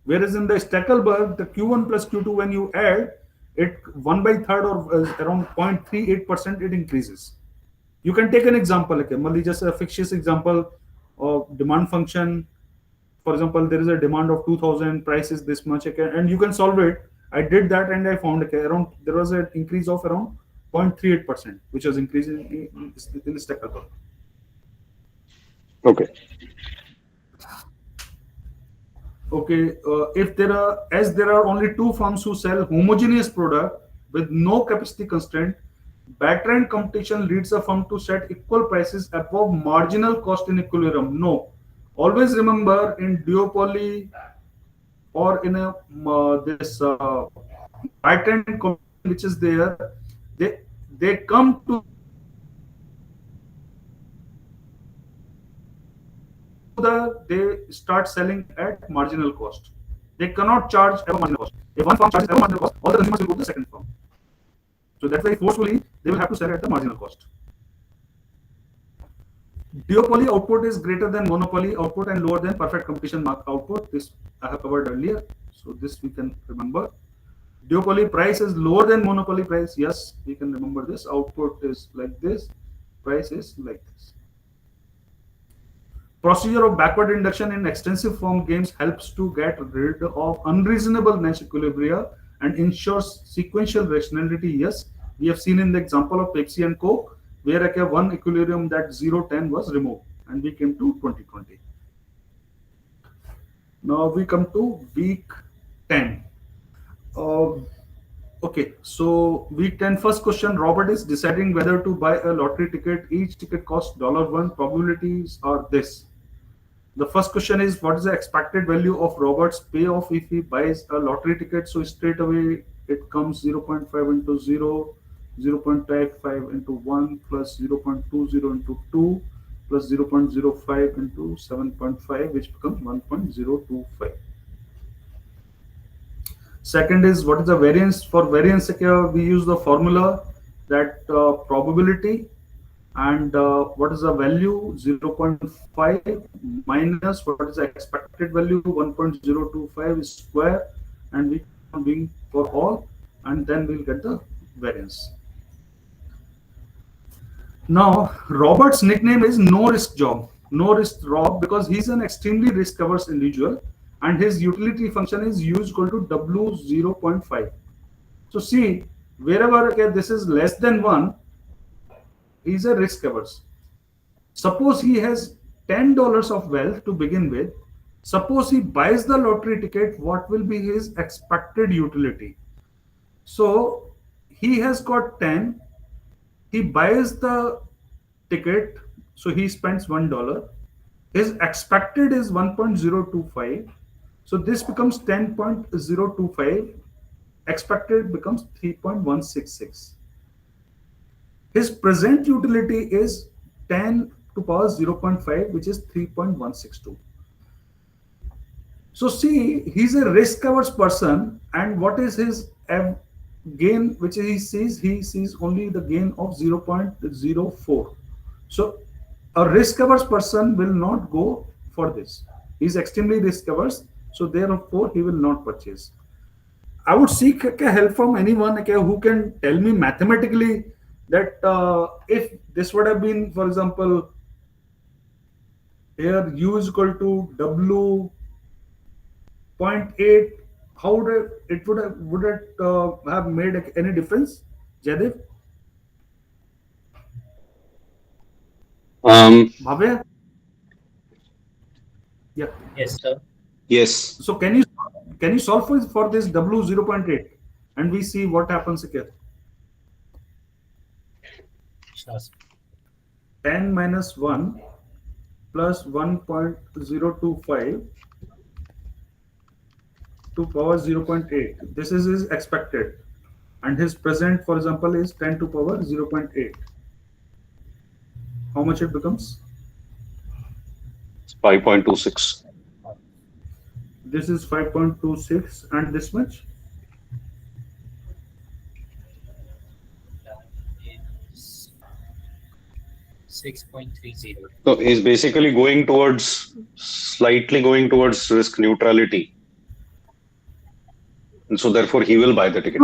Whereas in the Stackelberg, the Q1 plus Q2, when you add it 1 by 3rd or around 0.38%, it increases. You can take an example, okay, just a fictitious example of demand function. For example, there is a demand of 2000, price is this much, okay, and you can solve it. I did that and I found there was an increase of around 0.38%, which was increasing in the Stackelberg. Okay. Okay, if there are only two firms who sell homogeneous product with no capacity constraint, Bertrand competition leads a firm to set equal prices above marginal cost in equilibrium. No, always remember in duopoly or in a this Bertrand competition which is there, they come to they start selling at marginal cost. They cannot charge above marginal cost. If one firm charges above marginal cost, all the consumers will go to the second firm. So that's why forcefully they will have to sell at the marginal cost. Duopoly output is greater than monopoly output and lower than perfect competition output. This I have covered earlier, so this we can remember. Duopoly price is lower than monopoly price. Yes, we can remember this. Output is like this, price is like this. Procedure of backward induction in extensive form games helps to get rid of unreasonable Nash equilibria and ensures sequential rationality. Yes, we have seen in the example of Pepsi and Coke, where one equilibrium that 010 was removed and we came to 2020. Now we come to week 10. Uh, okay, so week 10 first question. Robert is deciding whether to buy a lottery ticket. Each ticket costs $1. Probabilities are this. The first question is, what is the expected value of Robert's payoff if he buys a lottery ticket? So straight away it comes 0.5 into 0, 0.55 into 1 plus 0.20 into 2 plus 0.05 into 7.5, which becomes 1.025. Second is, what is the variance? For variance, we use the formula that probability and what is the value 0.5 minus what is the expected value 1.025 square, and we can doing for all, and then we'll get the variance. Now Robert's nickname is no risk job, no risk Rob, because he's an extremely risk averse individual and his utility function is u equal to w 0.5. So see, wherever this is less than 1, he's a risk averse. Suppose he has $10 of wealth to begin with. Suppose he buys the lottery ticket, what will be his expected utility? So he has got 10. He buys the ticket, so he spends $1. His expected is 1.025. So this becomes 10.025. Expected becomes 3.166. His present utility is 10 to power 0.5, which is 3.162. So see, he's a risk averse person, and what is his gain, which he sees? He sees only the gain of 0.04. So a risk averse person will not go for this. He's extremely risk averse, so therefore he will not purchase. I would seek help from anyone who can tell me mathematically that if this would have been, for example, here u is equal to w 0.8, how would it would it have made any difference, Jaidev? Bhavya? Yeah. Yes, sir. Yes. So can you solve for this w 0.8 and we see what happens here? Sure. 10 minus 1 plus 1.025 to power 0.8. This is his expected, and his present, for example, is 10 to power 0.8. How much it becomes? 5.26. This is 5.26, and this much? Is 6.30. So he's basically slightly going towards risk neutrality. And so therefore he will buy the ticket.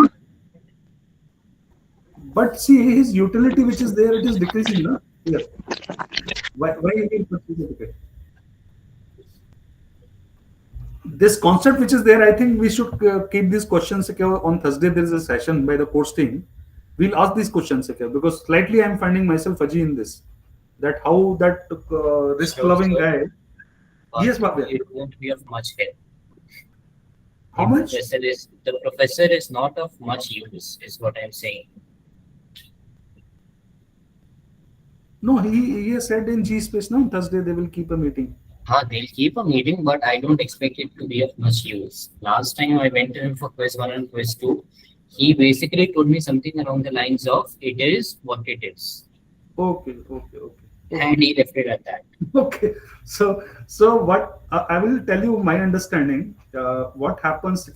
But see, his utility which is there, it is decreasing. No? Here. Why he will purchase the ticket? This concept which is there, I think we should keep these questions on Thursday. There is a session by the course team. We'll ask these questions because slightly I'm finding myself fuzzy in this. That how that risk-loving guy. Yes, Bhavya. It won't be of much help. How much? The professor is not of much use, is what I'm saying. No, he has said in G Space now on Thursday they will keep a meeting. They'll keep a meeting, but I don't expect it to be of much use. Last time I went to him for quiz 1 and quiz 2, he basically told me something around the lines of, it is what it is. Okay. And he left it at that. Okay. So what I will tell you my understanding. What happens?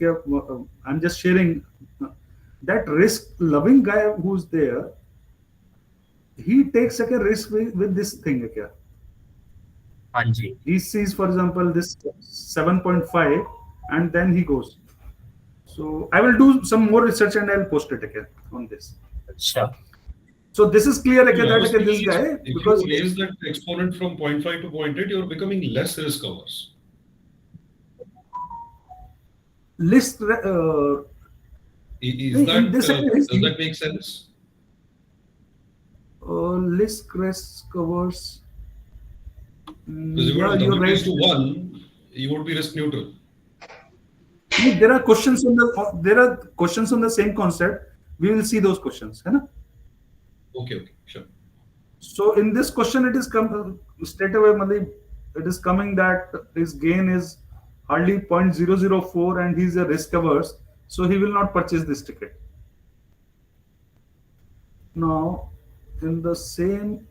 I'm just sharing. that risk loving guy who's there, he takes like a risk with this thing. Okay? Anji. He sees, for example, this 7.5 and then he goes. So I will do some more research and I'll post it again on this. Sure. So this is clear again that Honestly, this guy, if because you raise that exponent from 0.5 to 0.8, you're becoming less risk averse. list Is in that this does that make sense? list risk covers. Because if it Yeah, was you're w right. raised to 1, you would be risk neutral. There are questions on the same concept. We will see those questions. है ना? Okay, sure. So in this question, it is come straight away. Malay, it is coming that his gain is hardly 0.004 and he's a risk averse, so he will not purchase this ticket. Now, in the same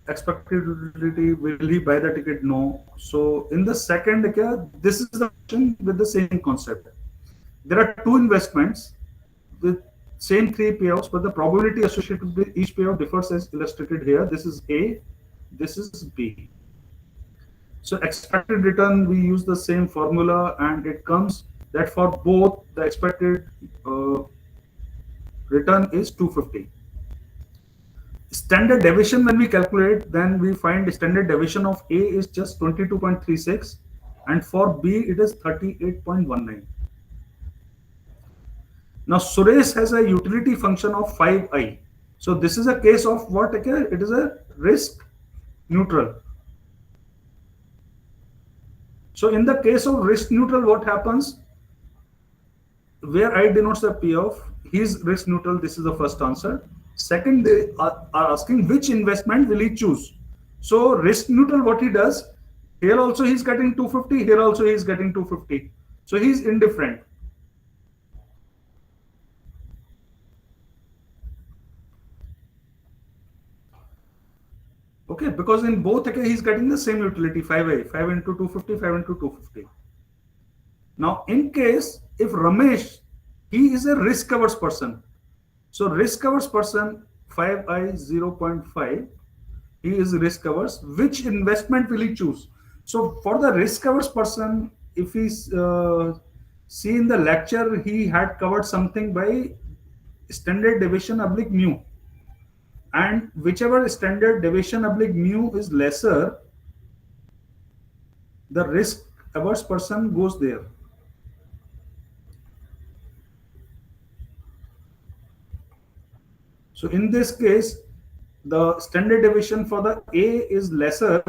expected utility, will he buy the ticket? No. So in the second, okay, this is the question with the same concept. There are two investments with same three payouts, but the probability associated with each payout differs as illustrated here. This is A, this is B. So expected return, we use the same formula and it comes that for both the expected return is 250. Standard deviation, when we calculate, then we find standard deviation of A is just 22.36 and for B it is 38.19. Now Suresh has a utility function of 5i. So this is a case of what? Okay, it is a risk neutral. So in the case of risk neutral, what happens? Where I denotes the payoff, he is risk neutral. This is the first answer. Second, they are asking which investment will he choose. So risk neutral, what he does, here also he's getting 250, here also he's getting 250. So he's indifferent. Okay, because in both okay, he's getting the same utility 5i, 5 into 250, 5 into 250. Now, in case if Ramesh, he is a risk averse person. So risk averse person 5i 0.5, he is risk averse. Which investment will he choose? So for the risk averse person, if he's see in the lecture, he had covered something by standard deviation oblique mu. And whichever standard deviation oblique mu is lesser, the risk averse person goes there. So in this case, the standard deviation for the A is lesser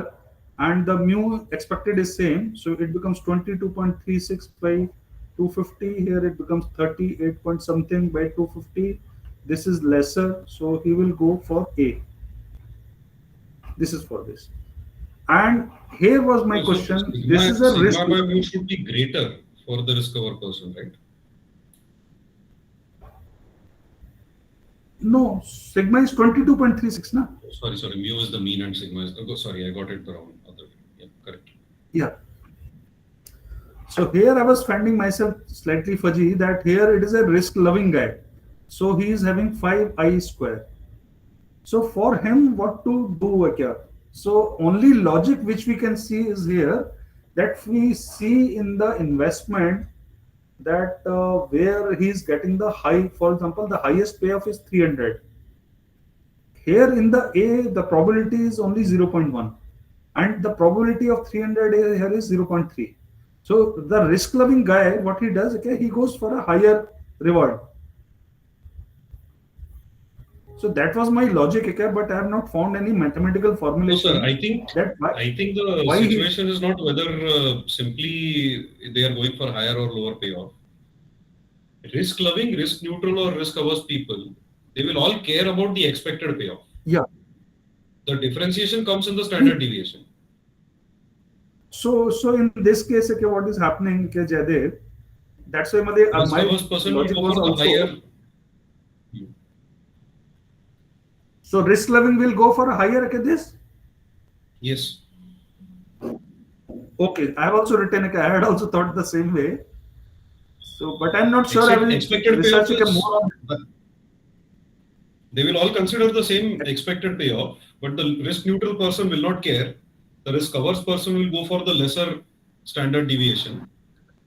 and the mu expected is same. So it becomes 22.36 by 250. Here it becomes 38 point something by 250. This is lesser. So he will go for A. This is for this. And here was my question. This is a risk. Sigma by mu should be greater for the risk averse person, right? No, sigma is 22.36, na? Sorry, mu is the mean and sigma is, oh, sorry, I got it the wrong other way. Yeah, correct. Yeah. So here I was finding myself slightly fudgy that here it is a risk loving guy. So he is having 5i square. So for him, what to do here? So only logic which we can see is here that we see in the investment that where he is getting the high, for example, the highest payoff is 300. Here in the A, the probability is only 0.1 and the probability of 300 here is 0.3. So the risk loving guy, what he does, okay, he goes for a higher reward. So that was my logic, okay, but I have not found any mathematical formulation. No, sir, I think the situation is not whether simply they are going for higher or lower payoff. Risk loving, risk neutral, or risk averse people, they will all care about the expected payoff. Yeah. The differentiation comes in the standard deviation. So in this case, okay, what is happening, okay, Jaidev? That's why my logic was also. So risk loving will go for a higher, okay, this? Yes. Okay, I have also written, okay, I had also thought the same way. So, but I'm not sure. I will expected research payoff is, more on. they will all consider the same expected payoff, but the risk neutral person will not care. The risk averse person will go for the lesser standard deviation,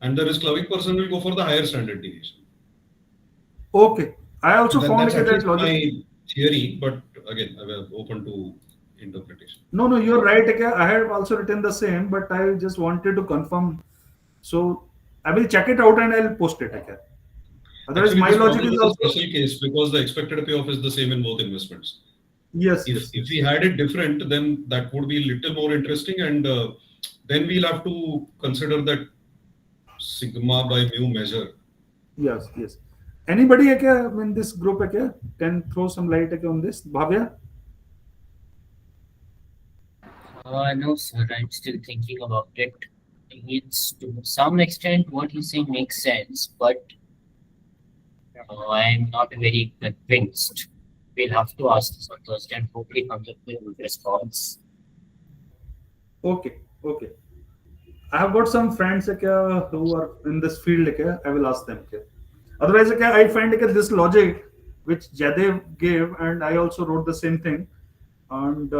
and the risk loving person will go for the higher standard deviation. Okay, I also And found that's at that least logic. my theory, but again, I'm open to interpretation. No, you're right. Okay, I have also written the same, but I just wanted to confirm. So I will check it out and I'll post it. Okay. Otherwise, Actually, my this logic problem is is a also special case because the expected payoff is the same in both investments. yes, If we had it different, then that would be a little more interesting, and then we'll have to consider that sigma by mu measure. yes. Anybody okay, in this group okay, can throw some light okay, on this? Bhavya? No, sir, I'm still thinking about it. It's to some extent what he's saying makes sense, but I'm not very convinced. We'll have to ask this on Thursday and hopefully comes up with a response. Okay. I have got some friends okay, who are in this field. Okay, I will ask them. Okay. Otherwise, okay, I find okay, this logic which Jadev gave, and I also wrote the same thing. And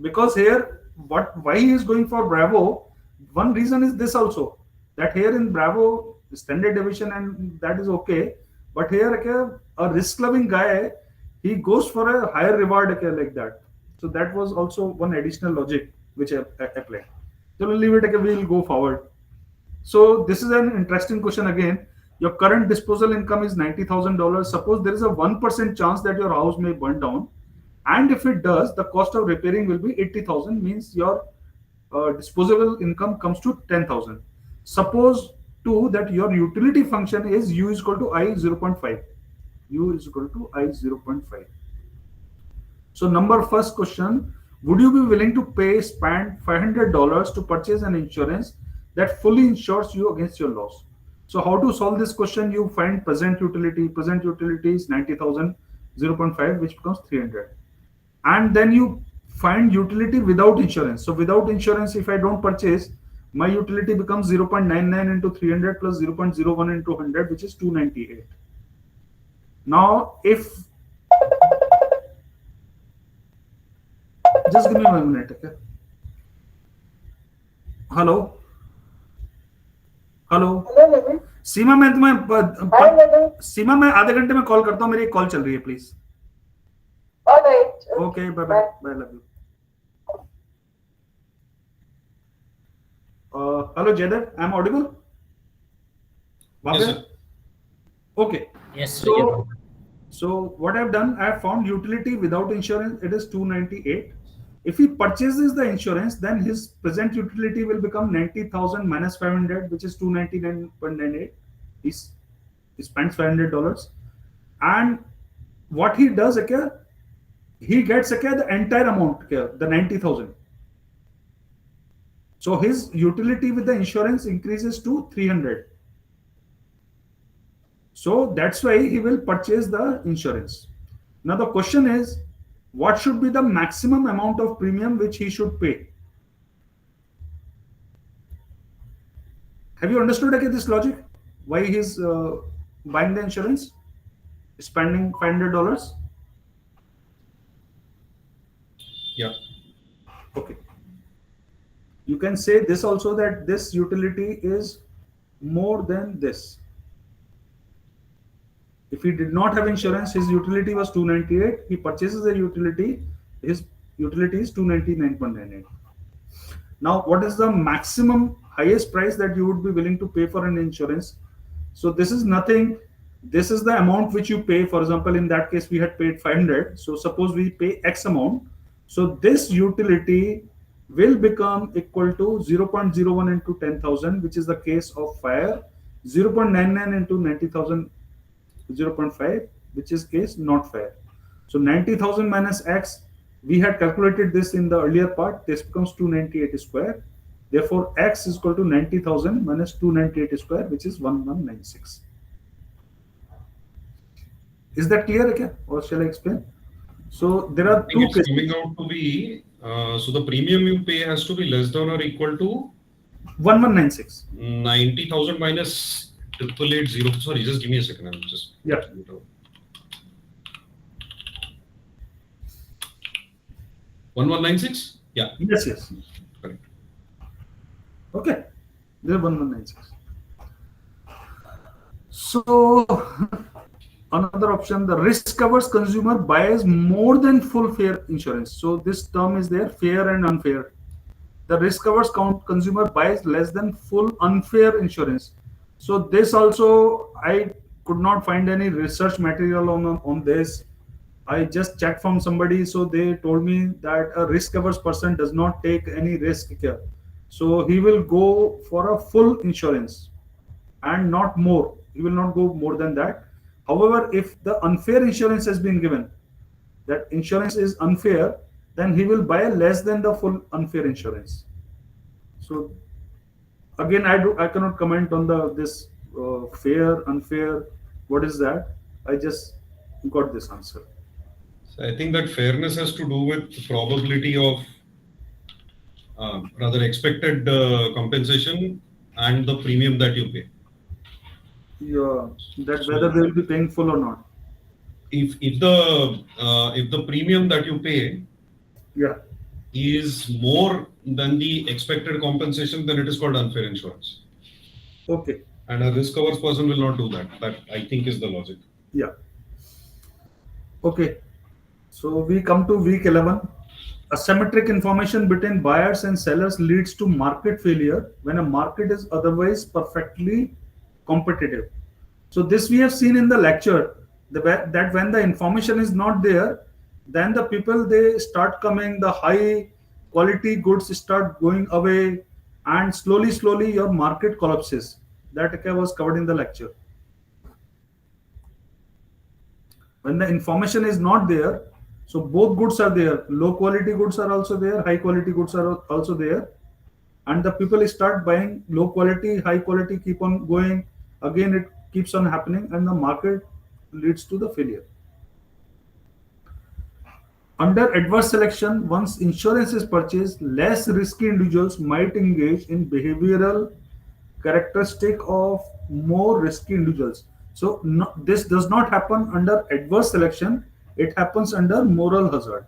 because here, why he is going for Bravo? One reason is this also, that here in Bravo standard deviation and that is okay, but here okay, a risk-loving guy, he goes for a higher reward okay, like that. So that was also one additional logic which I applied. So we'll leave it okay, we'll go forward. So this is an interesting question again. Your current disposal income is $90,000. Suppose there is a 1% chance that your house may burn down, and if it does, the cost of repairing will be 80,000. Means your disposable income comes to 10,000. Suppose too that your utility function is U is equal to I 0.5. U is equal to I 0.5. So number first question, would you be willing to spend $500 to purchase an insurance that fully insures you against your loss? So how to solve this question? You find present utility is 90,000, 0.5, which becomes 300. And then you find utility without insurance. So without insurance, if I don't purchase, my utility becomes 0.99 into 300 plus 0.01 into 100, which is 298. Now, if just give me 1 minute, okay? Hello सीमा, मैं तुम्हें सीमा मैं आधे घंटे में call करता हूँ, मेरी एक कॉल चल रही है, please. Okay, bye bye, love you. Hello Jaydev, I am audible? Yes, sir. Okay. Yes, sir. So what I've done, I have found utility without insurance. It is 298. If he purchases the insurance, then his present utility will become 90,000 minus 500, which is 299.98. He spends $500, and what he does, okay, he gets okay, the entire amount, okay, the 90,000. So his utility with the insurance increases to 300. So that's why he will purchase the insurance. Now the question is, what should be the maximum amount of premium which he should pay? Have you understood okay, this logic? Why he's buying the insurance, spending $500? Yeah. Okay. You can say this also, that this utility is more than this. If he did not have insurance, his utility was 298. He purchases a utility, his utility is 299.98. Now, what is the maximum highest price that you would be willing to pay for an insurance? So this is nothing. This is the amount which you pay. For example, in that case, we had paid 500. So suppose we pay X amount. So this utility will become equal to 0.01 into 10,000, which is the case of fire, 0.99 into 90,000, 0.5, which is case not fair. So 90,000 minus X, we had calculated this in the earlier part. This becomes 298 square. Therefore, X is equal to 90,000 minus 298 square, which is 1196. Is that clear again, or shall I explain? So there are two cases. Coming out to be, so the premium you pay has to be less than or equal to 1196. 90,000 minus 888 Sorry, just give me a second. I'm just. Yeah. 1196? Yeah. Yes. Correct. Okay. There 1196. So another option, the risk covers consumer buys more than full fair insurance. So this term is there, fair and unfair. The risk covers consumer buys less than full unfair insurance. So this also, I could not find any research material on this. I just checked from somebody, so they told me that a risk covers person does not take any risk here. So he will go for a full insurance and not more. He will not go more than that. However, if the unfair insurance has been given, that insurance is unfair, then he will buy less than the full unfair insurance. So again, I cannot comment on this fair, unfair. What is that? I just got this answer. So I think that fairness has to do with probability of rather expected compensation and the premium that you pay. Yeah, that whether they will be paying full or not. If the premium that you pay Yeah. is more than the expected compensation, then it is called unfair insurance. Okay. And a risk covers person will not do that. That I think is the logic. Yeah. Okay. So we come to week 11. Asymmetric information between buyers and sellers leads to market failure when a market is otherwise perfectly competitive. So this we have seen in the lecture that when the information is not there, then the people they start coming, the high quality goods start going away, and slowly your market collapses. That was covered in the lecture. When the information is not there, so both goods are there, low quality goods are also there, high quality goods are also there, and the people start buying low quality, high quality, keep on going, again it keeps on happening, and the market leads to the failure. Under adverse selection, once insurance is purchased, less risky individuals might engage in behavioral characteristic of more risky individuals. So this does not happen under adverse selection, it happens under moral hazard.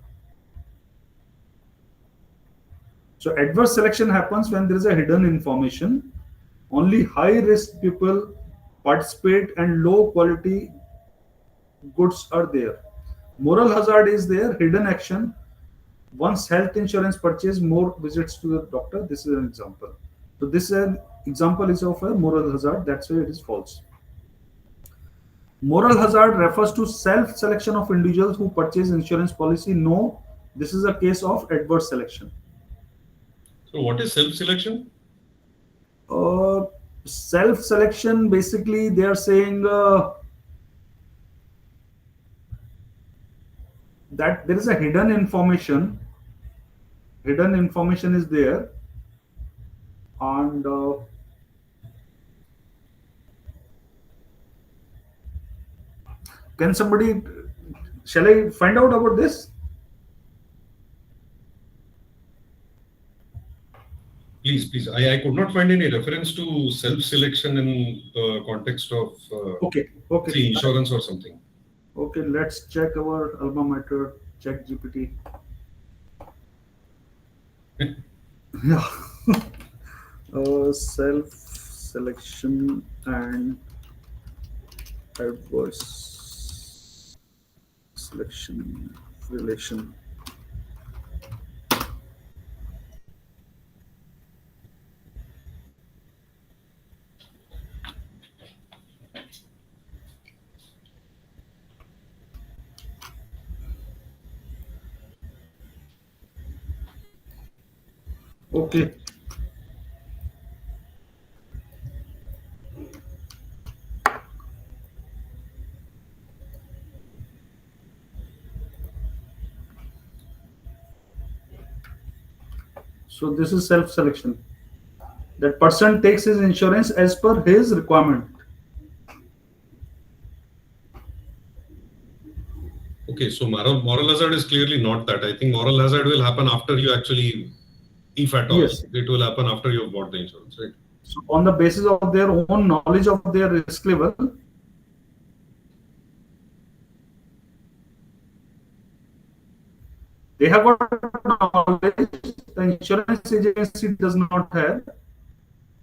So adverse selection happens when there is a hidden information. Only high risk people participate and low quality goods are there. Moral hazard is there, hidden action. Once health insurance purchase, more visits to the doctor. This is an example. So this example is of a moral hazard. That's why it is false. Moral hazard refers to self-selection of individuals who purchase insurance policy. No, this is a case of adverse selection. So what is self-selection? Self-selection, basically they are saying that there is a hidden information. Hidden information is there, and can somebody, shall I find out about this? Please. I could not find any reference to self-selection in the context of Okay. say insurance or something. Okay, let's check our alma mater, check GPT. Yeah. Self-selection and adverse selection relation. Okay. So this is self-selection. That person takes his insurance as per his requirement. Okay, so moral hazard is clearly not that. I think moral hazard will happen after you actually, if at all, Yes. it will happen after you have bought the insurance, right? So on the basis of their own knowledge of their risk level, they have got knowledge the insurance agency does not have.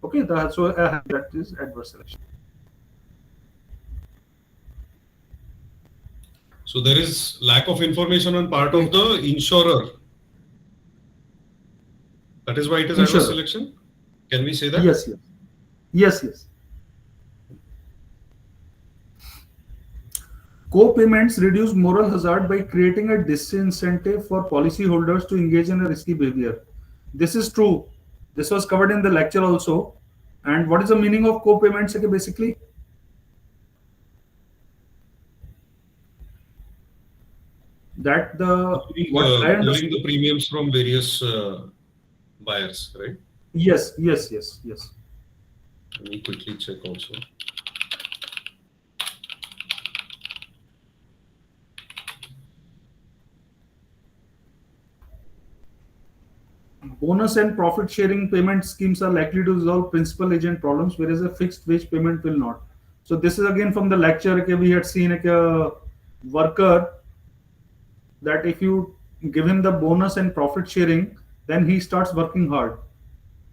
Okay, that is adverse selection. So there is lack of information on part of the insurer. That is why it is adverse Insurer. selection. Can we say that? Yes, yes, yes, yes. Co-payments reduce moral hazard by creating a disincentive for policyholders to engage in a risky behavior. This is true. This was covered in the lecture also. And what is the meaning of co-payments? Okay, basically, that Pooling the premiums from various buyers, right? Yes, yes, yes, yes. Let me quickly check also. Bonus and profit sharing payment schemes are likely to resolve principal agent problems, whereas a fixed wage payment will not. So this is again from the lecture. Okay, we had seen a worker that if you give him the bonus and profit sharing, then he starts working hard,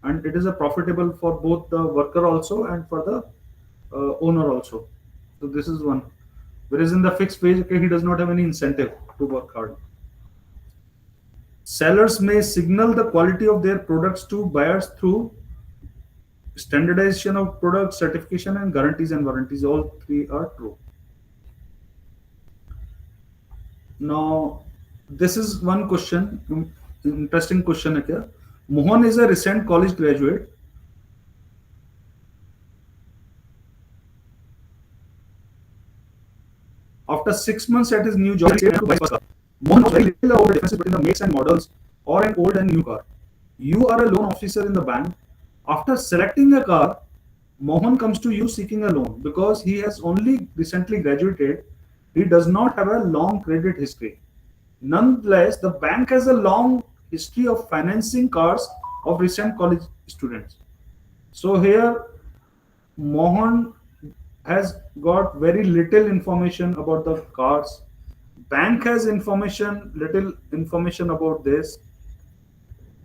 and it is a profitable for both the worker also and for the owner also. So this is one. Whereas in the fixed wage, okay, he does not have any incentive to work hard. Sellers may signal the quality of their products to buyers through standardization of products, certification, and guarantees and warranties. All three are true. Now, this is one question, interesting question here. Mohan is a recent college graduate. After 6 months at his new job, he had to buy his first car. Mohan knows very little about the differences between the makes and models or an old and new car. You are a loan officer in the bank. After selecting a car, Mohan comes to you seeking a loan because he has only recently graduated. He does not have a long credit history. Nonetheless, the bank has a long history of financing cars of recent college students. So here, Mohan has got very little information about the cars. Bank has little information about this.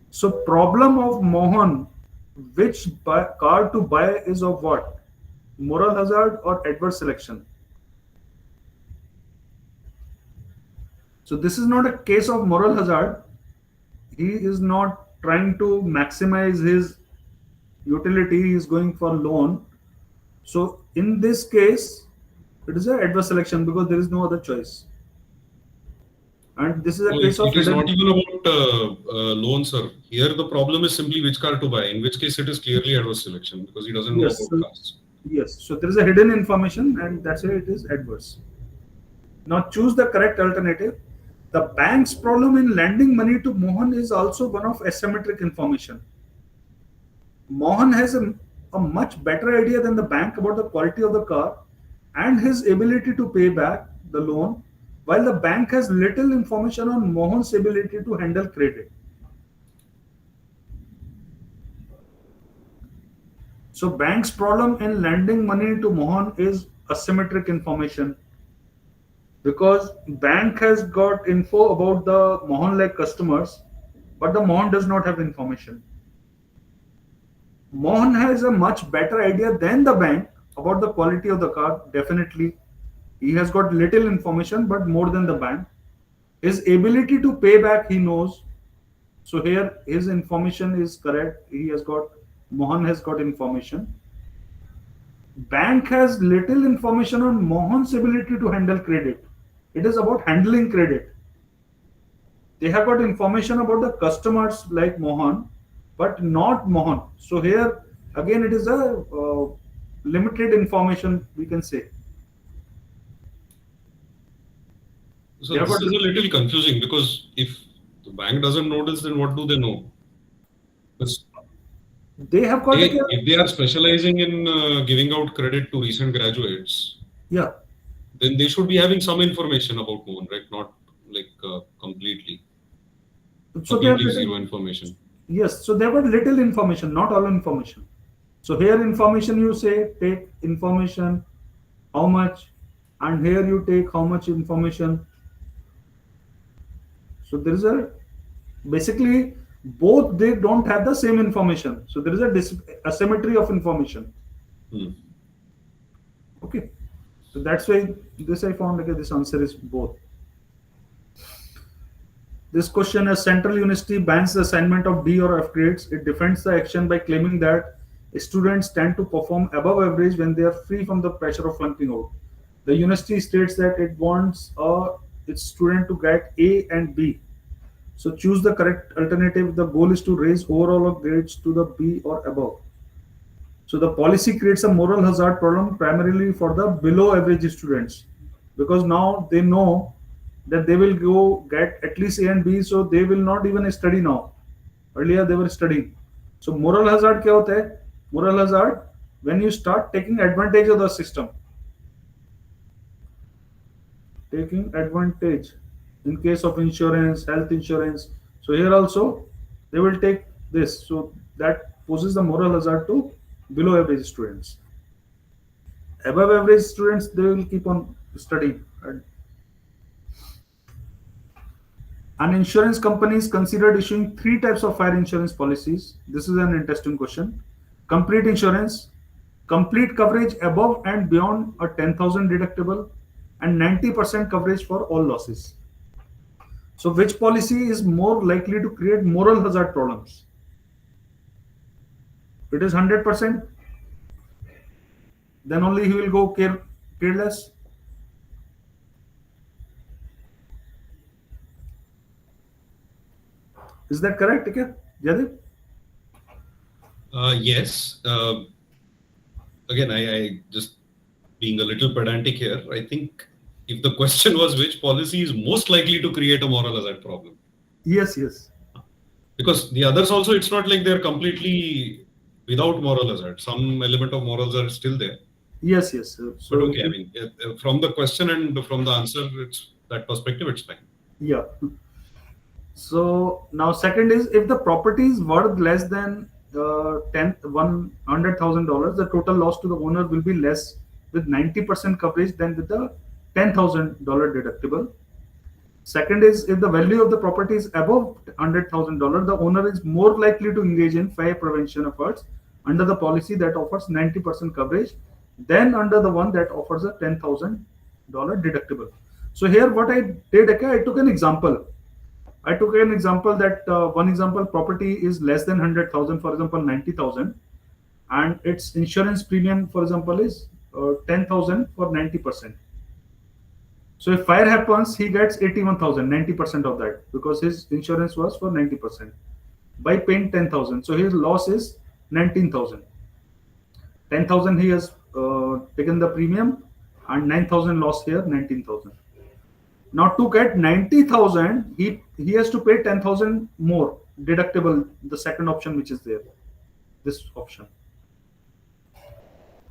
So problem of Mohan, which car to buy is of what? Moral hazard or adverse selection? So this is not a case of moral hazard. He is not trying to maximize his utility. He is going for loan. So in this case, it is an adverse selection because there is no other choice. And this is a case of it is not even about loan, sir. Here the problem is simply which car to buy. In which case it is clearly adverse selection because he doesn't know about cars. Yes, so there is a hidden information, and that's why it is adverse. Now choose the correct alternative. The bank's problem in lending money to Mohan is also one of asymmetric information. Mohan has a much better idea than the bank about the quality of the car and his ability to pay back the loan, while the bank has little information on Mohan's ability to handle credit. So bank's problem in lending money to Mohan is asymmetric information because bank has got info about the Mohan-like customers, but the Mohan does not have information. Mohan has a much better idea than the bank about the quality of the car. Definitely, he has got little information, but more than the bank. His ability to pay back, he knows. So here, his information is correct. Mohan has got information. Bank has little information on Mohan's ability to handle credit. It is about handling credit. They have got information about the customers like Mohan, but not Mohan. So here again it is a limited information, we can say. So this is a little confusing because if the bank doesn't notice, then what do they know? They have got if they are specializing in giving out credit to recent graduates, yeah, then they should be having some information about Mohan, right? Not like completely zero information. Yes, so they have got little information, not all information. So here information you say take information, how much, and here you take how much information. So there is a basically both they don't have the same information. So there is a asymmetry of information. Hmm. Okay. So that's why this I found like this answer is both. This question as Central University bans the assignment of D or F grades. It defends the action by claiming that students tend to perform above average when they are free from the pressure of flunking out. The university states that it wants its student to get A and B. So choose the correct alternative. The goal is to raise overall grades to the B or above. So the policy creates a moral hazard problem primarily for the below average students because now they know that they will go get at least A and B, so they will not even study now. Earlier they were studying. So moral hazard क्या होता है? Moral hazard when you start taking advantage of the system. Taking advantage in case of insurance, health insurance. So here also they will take this. So that poses the moral hazard to below average students. Above average students they will keep on studying. And insurance companies considered issuing three types of fire insurance policies. This is an interesting question. Complete insurance, complete coverage above and beyond a 10,000 deductible, and 90% coverage for all losses. So which policy is more likely to create moral hazard problems? It is 100%, then only he will go careless. Is that correct, okay? Jadip? Yes. Again, I just being a little pedantic here, I think if the question was which policy is most likely to create a moral hazard problem. Yes, yes. Because the others also, it's not like they're completely without moral hazard. Some element of moral hazard is still there. Yes, yes. So But okay, I mean, from the question and from the answer, it's that perspective, it's fine. yeah. So now second is if the property is worth less than $100,000, the total loss to the owner will be less with 90% coverage than with the $10,000 deductible. Second is if the value of the property is above $100,000, the owner is more likely to engage in fire prevention efforts under the policy that offers 90% coverage than under the one that offers a $10,000 deductible. So here what I did, okay, I took an example. I took an example that one example property is less than 100,000, for example 90,000, and its insurance premium, for example, is 10,000 for 90%. So if fire happens, he gets 81,000, 90% of that, because his insurance was for 90% by paying 10,000. So his loss is 19,000. 10,000 he has taken the premium, and 9,000 loss here, 19,000. Now to get 90,000, he has to pay 10,000 more deductible, the second option which is there, this option.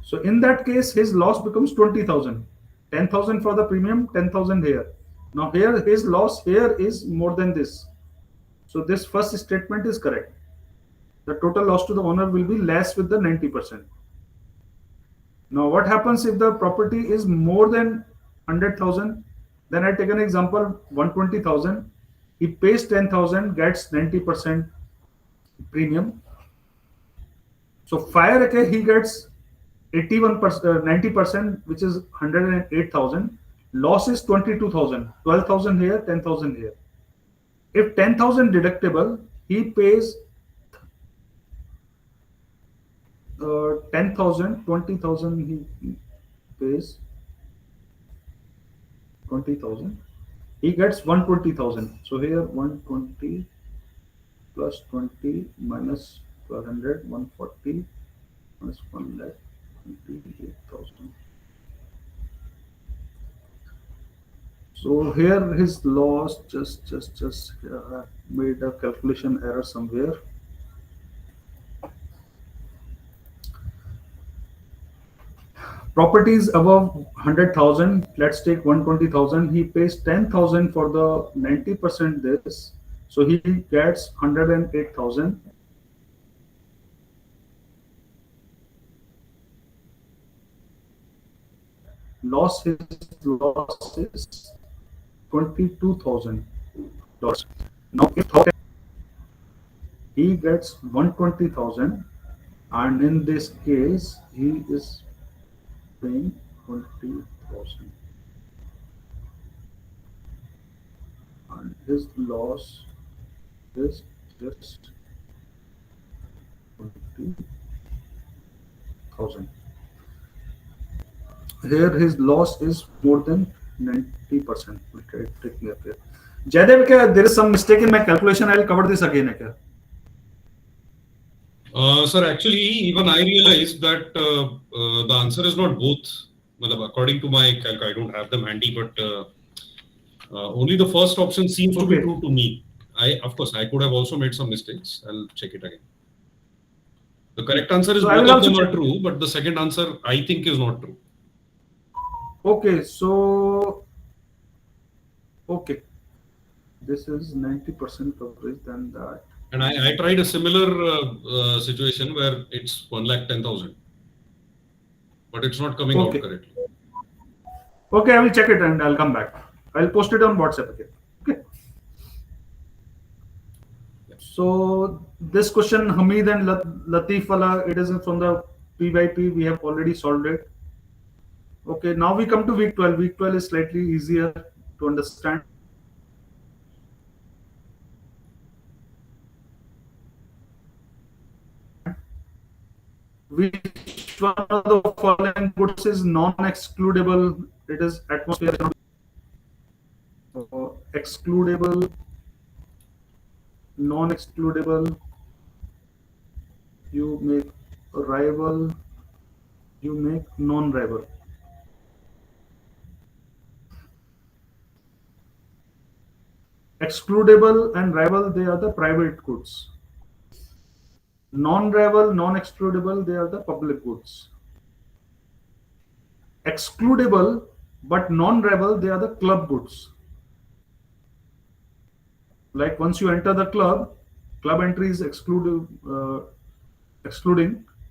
So in that case, his loss becomes 20,000. 10,000 for the premium, 10,000 here. Now here his loss here is more than this. So this first statement is correct. The total loss to the owner will be less with the 90%. Now what happens if the property is more than 100,000? Then I take an example 120,000. He pays 10,000, gets 90% premium. So fire, okay, he gets 81%, 90%, which is 108,000. Loss is 22,000, 12,000 here, 10,000 here. If 10,000 deductible, he pays 10,000, 20,000 he pays 20,000. He gets 120,000. So here 120 plus 20 minus 1200, 140 minus 128,000. So here his loss, just made a calculation error somewhere. Properties above 100,000, let's take 120,000. He pays 10,000 for the 90% this. So he gets 108,000. loss is $22,000. Now if he gets 120,000, and in this case he is paying 20,000, and his loss is just 20,000. Here his loss is more than 90%. Okay, take me up here. Jaidev, there is some mistake in my calculation. I will cover this again. Sir, actually, even I realized that the answer is not both. According to my calc, I don't have them handy, but only the first option seems to be true to me. Of course, I could have also made some mistakes. I'll check it again. The correct answer is both of them are true, but the second answer I think is not true. Okay, so this is 90% coverage than that. And I tried a similar situation where it's 1,10,000, but it's not coming out correctly. Okay, I will check it and I'll come back. I'll post it on WhatsApp again. Okay. So this question, Hamid and Latif wala, it is from the PYP. We have already solved it. Okay, now we come to week 12. Week 12 is slightly easier to understand. Which one of the following goods is non-excludable? It is atmosphere. Excludable, non-excludable. You make rival, you make non-rival. Excludable and rival, they are the private goods. Non-rival, non-excludable, they are the public goods. Excludable but non-rival, they are the club goods. Like once you enter the club entry is excluding,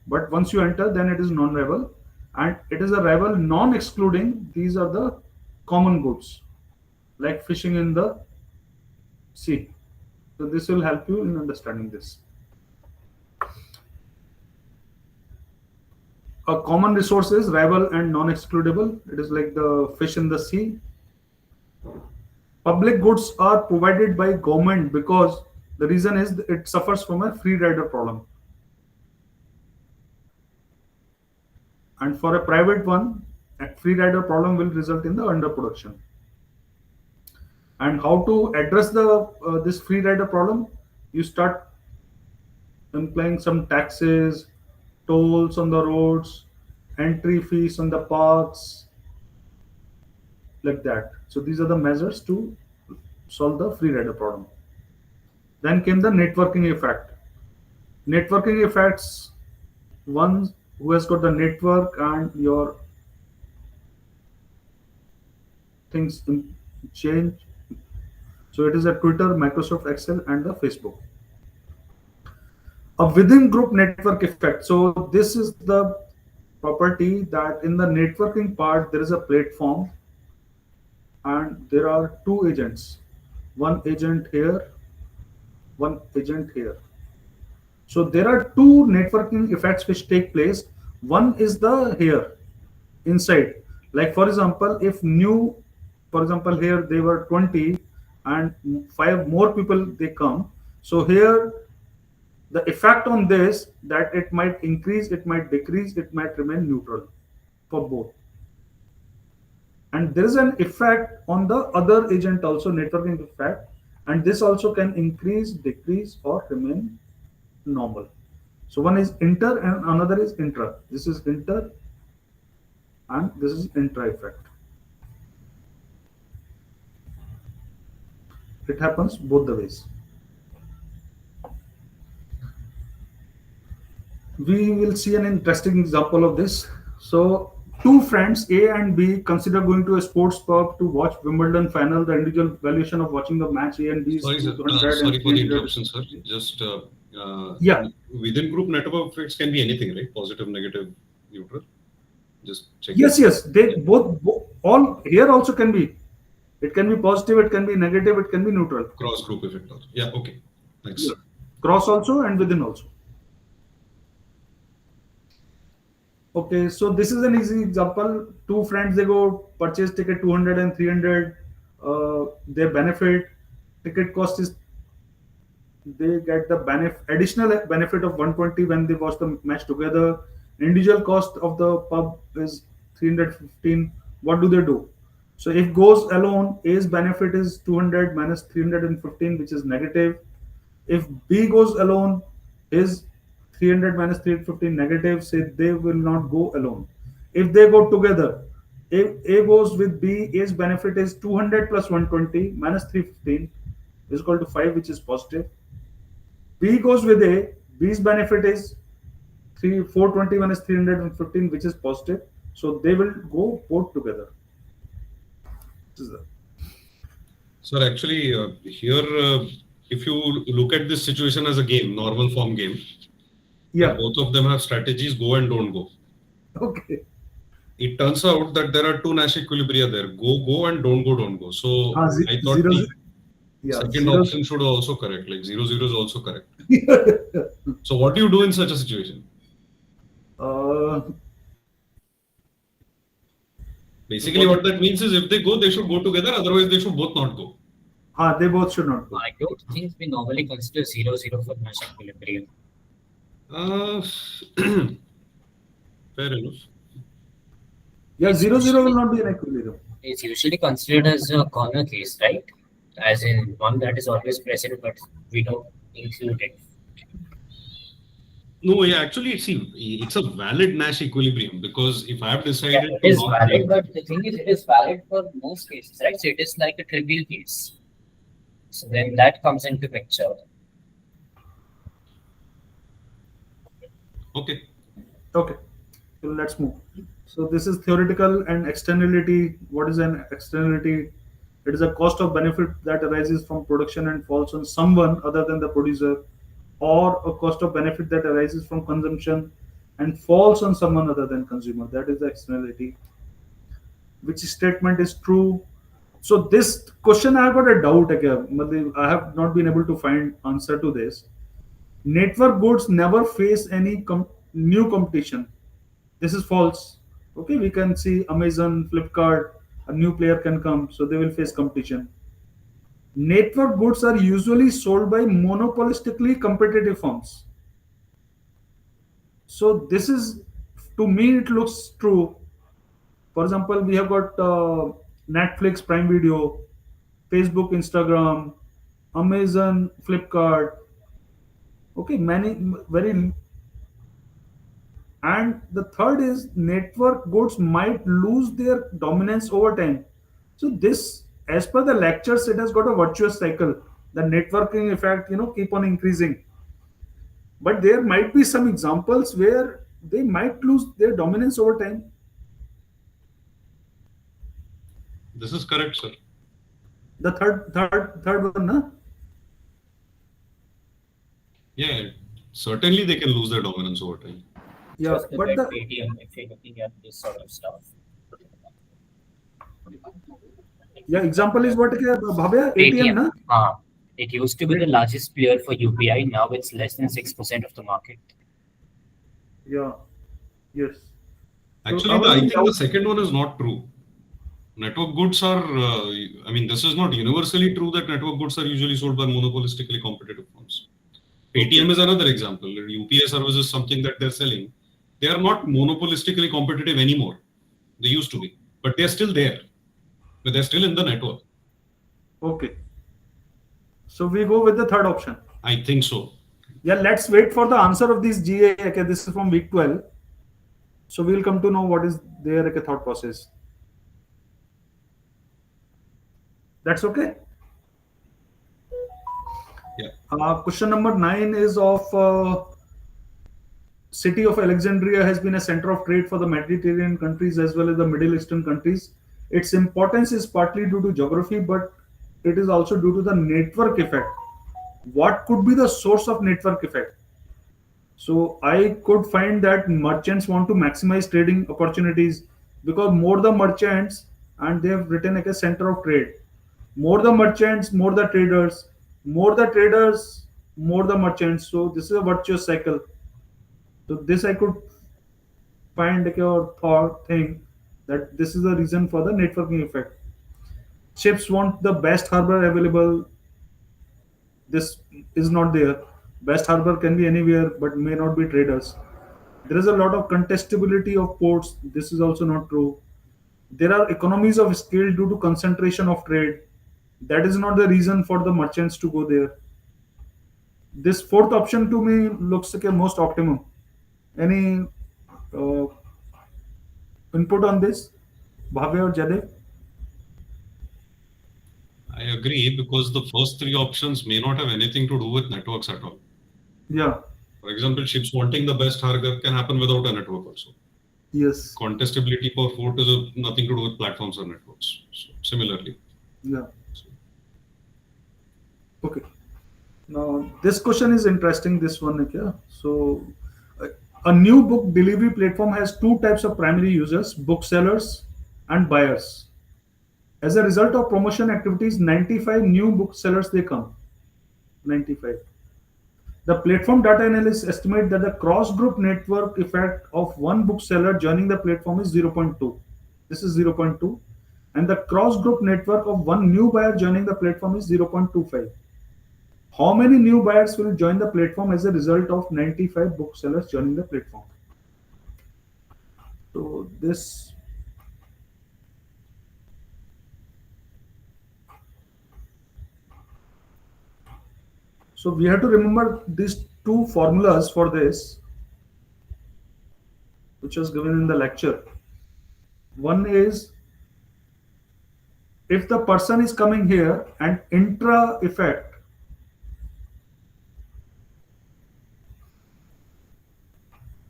but once you enter, then it is non-rival, and it is a rival non-excluding. These are the common goods, like fishing in the sea. So this will help you in understanding this. A common resource is rival and non-excludable. It is like the fish in the sea. Public goods are provided by government because the reason is it suffers from a free rider problem. And for a private one, a free rider problem will result in the underproduction. And how to address the this free rider problem? You start implying some taxes, tolls on the roads, entry fees on the parks, like that. So these are the measures to solve the free rider problem. Then came the networking effect. Networking effects, one who has got the network and your things change. So it is a Twitter, Microsoft Excel, and the Facebook. A within group network effect. So this is the property that in the networking part there is a platform and there are two agents. One agent here, one agent here. So there are two networking effects which take place. One is the here inside. Like for example, if for example here they were 20 and 5 more people they come. So here the effect on this that it might increase, it might decrease, it might remain neutral for both. And there is an effect on the other agent also, networking effect, and this also can increase, decrease, or remain normal. So one is inter and another is intra. This is inter and this is intra effect. It happens both the ways. We will see an interesting example of this. So two friends A and B consider going to a sports pub to watch Wimbledon final. The individual valuation of watching the match A and B is Sorry, sir. 200 Sorry for the interruption, sir. Just yeah. Within group network effects can be anything, right? Positive, negative, neutral. Just checking. Yes, yes. They both all here also can be. It can be positive, it can be negative, it can be neutral. Cross group effect also. Yeah, okay. Thanks. Yeah. Cross also and within also. Okay, so this is an easy example. Two friends, they go purchase ticket 200 and 300. Their benefit ticket cost is, they get the additional benefit of 120 when they watch the match together. Individual cost of the pub is 315. What do they do? So if goes alone, A's benefit is 200 minus 315, which is negative. If B goes alone, is 300 minus 315 negative. Say they will not go alone. If they go together, if A goes with B, A's benefit is 200 plus 120 minus 315 is equal to 5, which is positive. B goes with A, B's benefit is 420 minus 315, which is positive. So they will go both together. This is the- Sir, actually, here, if you look at this situation as a game, normal form game, Yeah. both of them have strategies, go and don't go. Okay. It turns out that there are two Nash equilibria there, go, and don't go. So I thought Zero, the yeah, second zero. option should also correct, like 0 is also correct. So what do you do in such a situation? uh, Basically, what that means is if they go, they should go together, otherwise they should both not go. they both should not go. I don't think we normally consider 0 for Nash equilibrium. Fair enough. Yeah, 0 will not be an equilibrium. It's usually considered as a corner case, right? As in one that is always present, but we don't include it. No, yeah, actually, see, it's a valid Nash equilibrium because if I have Yeah, decided it to is not valid, go, but the thing is, it is valid for most cases, right? So it is like a trivial case. So then that comes into picture. okay, Okay, so let's move. So this is theoretical and externality. What is an externality? It is a cost of benefit that arises from production and falls on someone other than the producer, or a cost of benefit that arises from consumption and falls on someone other than consumer. That is the externality. Which statement is true? So this question I have got a doubt again. matlab, I have not been able to find answer to this. Network goods never face any new competition. This is false. Okay, we can see Amazon, Flipkart, a new player can come, so they will face competition. Network goods are usually sold by monopolistically competitive firms. So this is, to me, it looks true. For example, we have got Netflix, Prime Video, Facebook, Instagram, Amazon, Flipkart. Okay, many very. And the third is network goods might lose their dominance over time. So this, as per the lectures, it has got a virtuous cycle. The networking effect, keep on increasing. But there might be some examples where they might lose their dominance over time. this is correct, sir. The third one, na? Yeah, certainly they can lose their dominance over time. Yeah, Just but like the Paytm, if you're looking at this sort of stuff. example is what, Bhavya? ATM, na? It used to be the largest player for UPI. Now it's less than 6% of the market. Yeah, yes. Actually, I think the second one is not true. Network goods are, I mean, this is not universally true that network goods are usually sold by monopolistically competitive firms. Paytm is another example. UPI service is something that they're selling. They are not monopolistically competitive anymore. They used to be, but they're still there. But they're still in the network. Okay. So we go with the third option. I think so. Yeah, let's wait for the answer of this GA. Okay, this is from week 12. So we'll come to know what is their thought process. That's okay. Yeah. Question number 9 is of city of Alexandria has been a center of trade for the Mediterranean countries as well as the Middle Eastern countries. Its importance is partly due to geography, but it is also due to the network effect. What could be the source of network effect? So I could find that merchants want to maximize trading opportunities because more the merchants, and they have written like a center of trade. More the merchants, more the traders, more the traders, more the merchants. So this is a virtuous cycle. So this I could find like a thought thing that this is the reason for the networking effect. Ships want the best harbor available. This is not there. Best harbor can be anywhere, but may not be traders. There is a lot of contestability of ports. This is also not true. There are economies of scale due to concentration of trade. That is not the reason for the merchants to go there. This fourth option to me looks like a most optimum. Any uh, input on this, Bhavya or Jadev? I agree, because the first three options may not have anything to do with networks at all. Yeah. For example, ships wanting the best harbor can happen without a network also. Yes. Contestability for port is nothing to do with platforms or networks. So, similarly. Yeah. Okay. Now this question is interesting. This one, okay? So uh, a new book delivery platform has two types of primary users: booksellers and buyers. As a result of promotion activities, 95 new booksellers they come. 95. The platform data analysts estimate that the cross-group network effect of one bookseller joining the platform is zero point 0.2. This is zero point 0.2. And the cross-group network of one new buyer joining the platform is 0.25. How many new buyers will join the platform as a result of 95 booksellers joining the platform? So this, so we have to remember these two formulas for this, which was given in the lecture. One is if the person is coming here and intra effect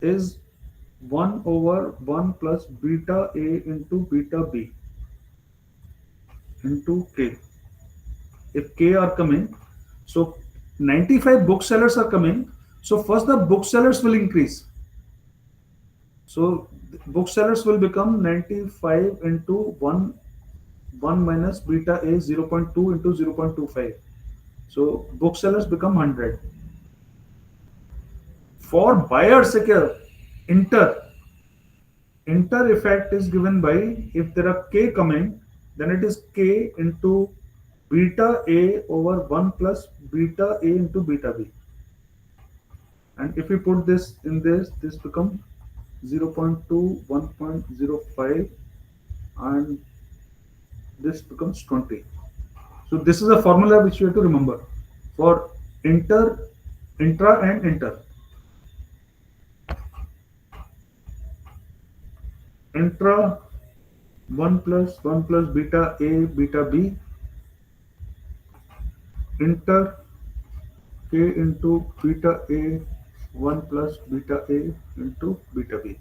is 1 over 1 plus beta A into beta B into K. If K are coming, so 95 booksellers are coming. So first the booksellers will increase. So booksellers will become 95 into 1 minus beta A 0.2 into 0.25. So booksellers become 100. For buyers, inter inter effect is given by, if there are k coming, then it is k into beta A over 1 plus beta A into beta B. And if we put this in this becomes 0.2, 1.05, and this becomes 20. So this is a formula which you have to remember for intra and inter. Intra 1 plus beta A beta B, inter k into beta A 1 plus beta A into beta B.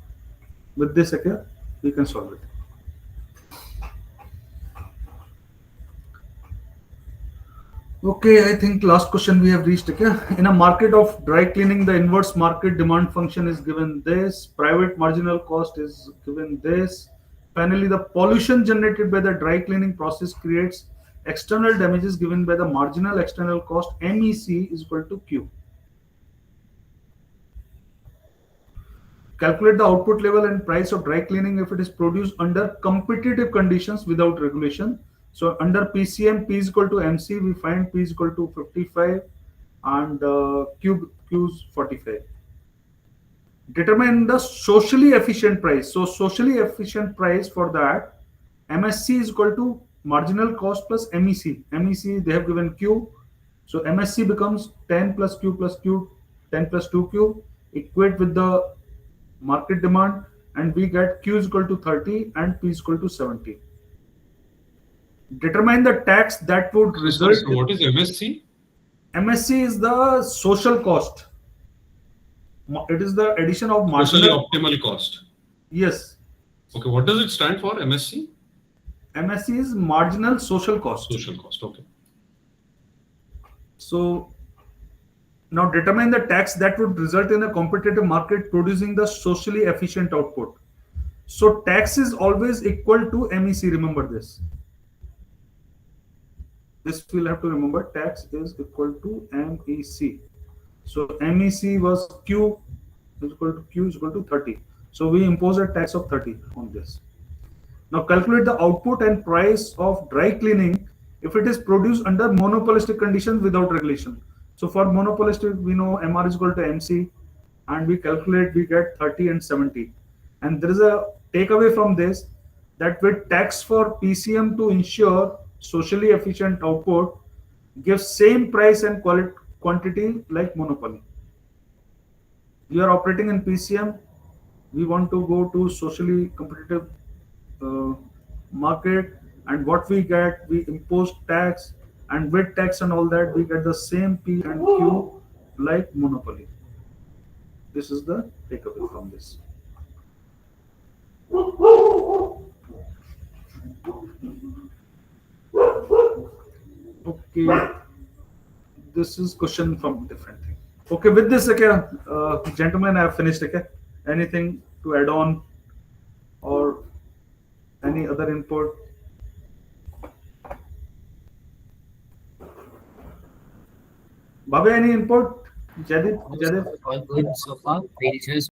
With this, okay, we can solve it. Okay, I think last question we have reached. Okay, in a market of dry cleaning, the inverse market demand function is given this. Private marginal cost is given this. Finally, the pollution generated by the dry cleaning process creates external damages given by the marginal external cost MEC is equal to Q. Calculate the output level and price of dry cleaning if it is produced under competitive conditions without regulation. So under PCM, P is equal to MC, we find P is equal to 55 and Q is 45. Determine the socially efficient price. So socially efficient price for that, MSC is equal to marginal cost plus MEC. MEC they have given Q. So MSC becomes 10 plus Q plus Q, 10 plus 2Q, equate with the market demand, and we get Q is equal to 30 and P is equal to 70. Determine the tax that would result. So what is MSC? MSC is the social cost. It is the addition of Socially marginal. optimal cost. Yes. Okay, what does it stand for, MSC? MSC is marginal social cost. Social cost, okay. So Now determine the tax that would result in a competitive market producing the socially efficient output. So tax is always equal to MEC. Remember this. This we'll have to remember. Tax is equal to MEC. So MEC was Q is equal to Q is equal to 30. So we impose a tax of 30 on this. Now calculate the output and price of dry cleaning if it is produced under monopolistic conditions without regulation. So for monopolistic, we know MR is equal to MC, and we calculate, we get 30 and 70. And there is a takeaway from this, that with tax for PCM to ensure socially efficient output gives same price and quality quantity like monopoly. We are operating in PCM, we want to go to socially competitive uh, market, and what we get, we impose tax, and with tax and all that we get the same P and Q like monopoly. This is the takeaway from this. Okay, this is question from different thing. Okay, with this, okay, gentlemen, I have finished. Okay, anything to add on or any other input? Bhabe, any input? Jadip, All good so far. We'll just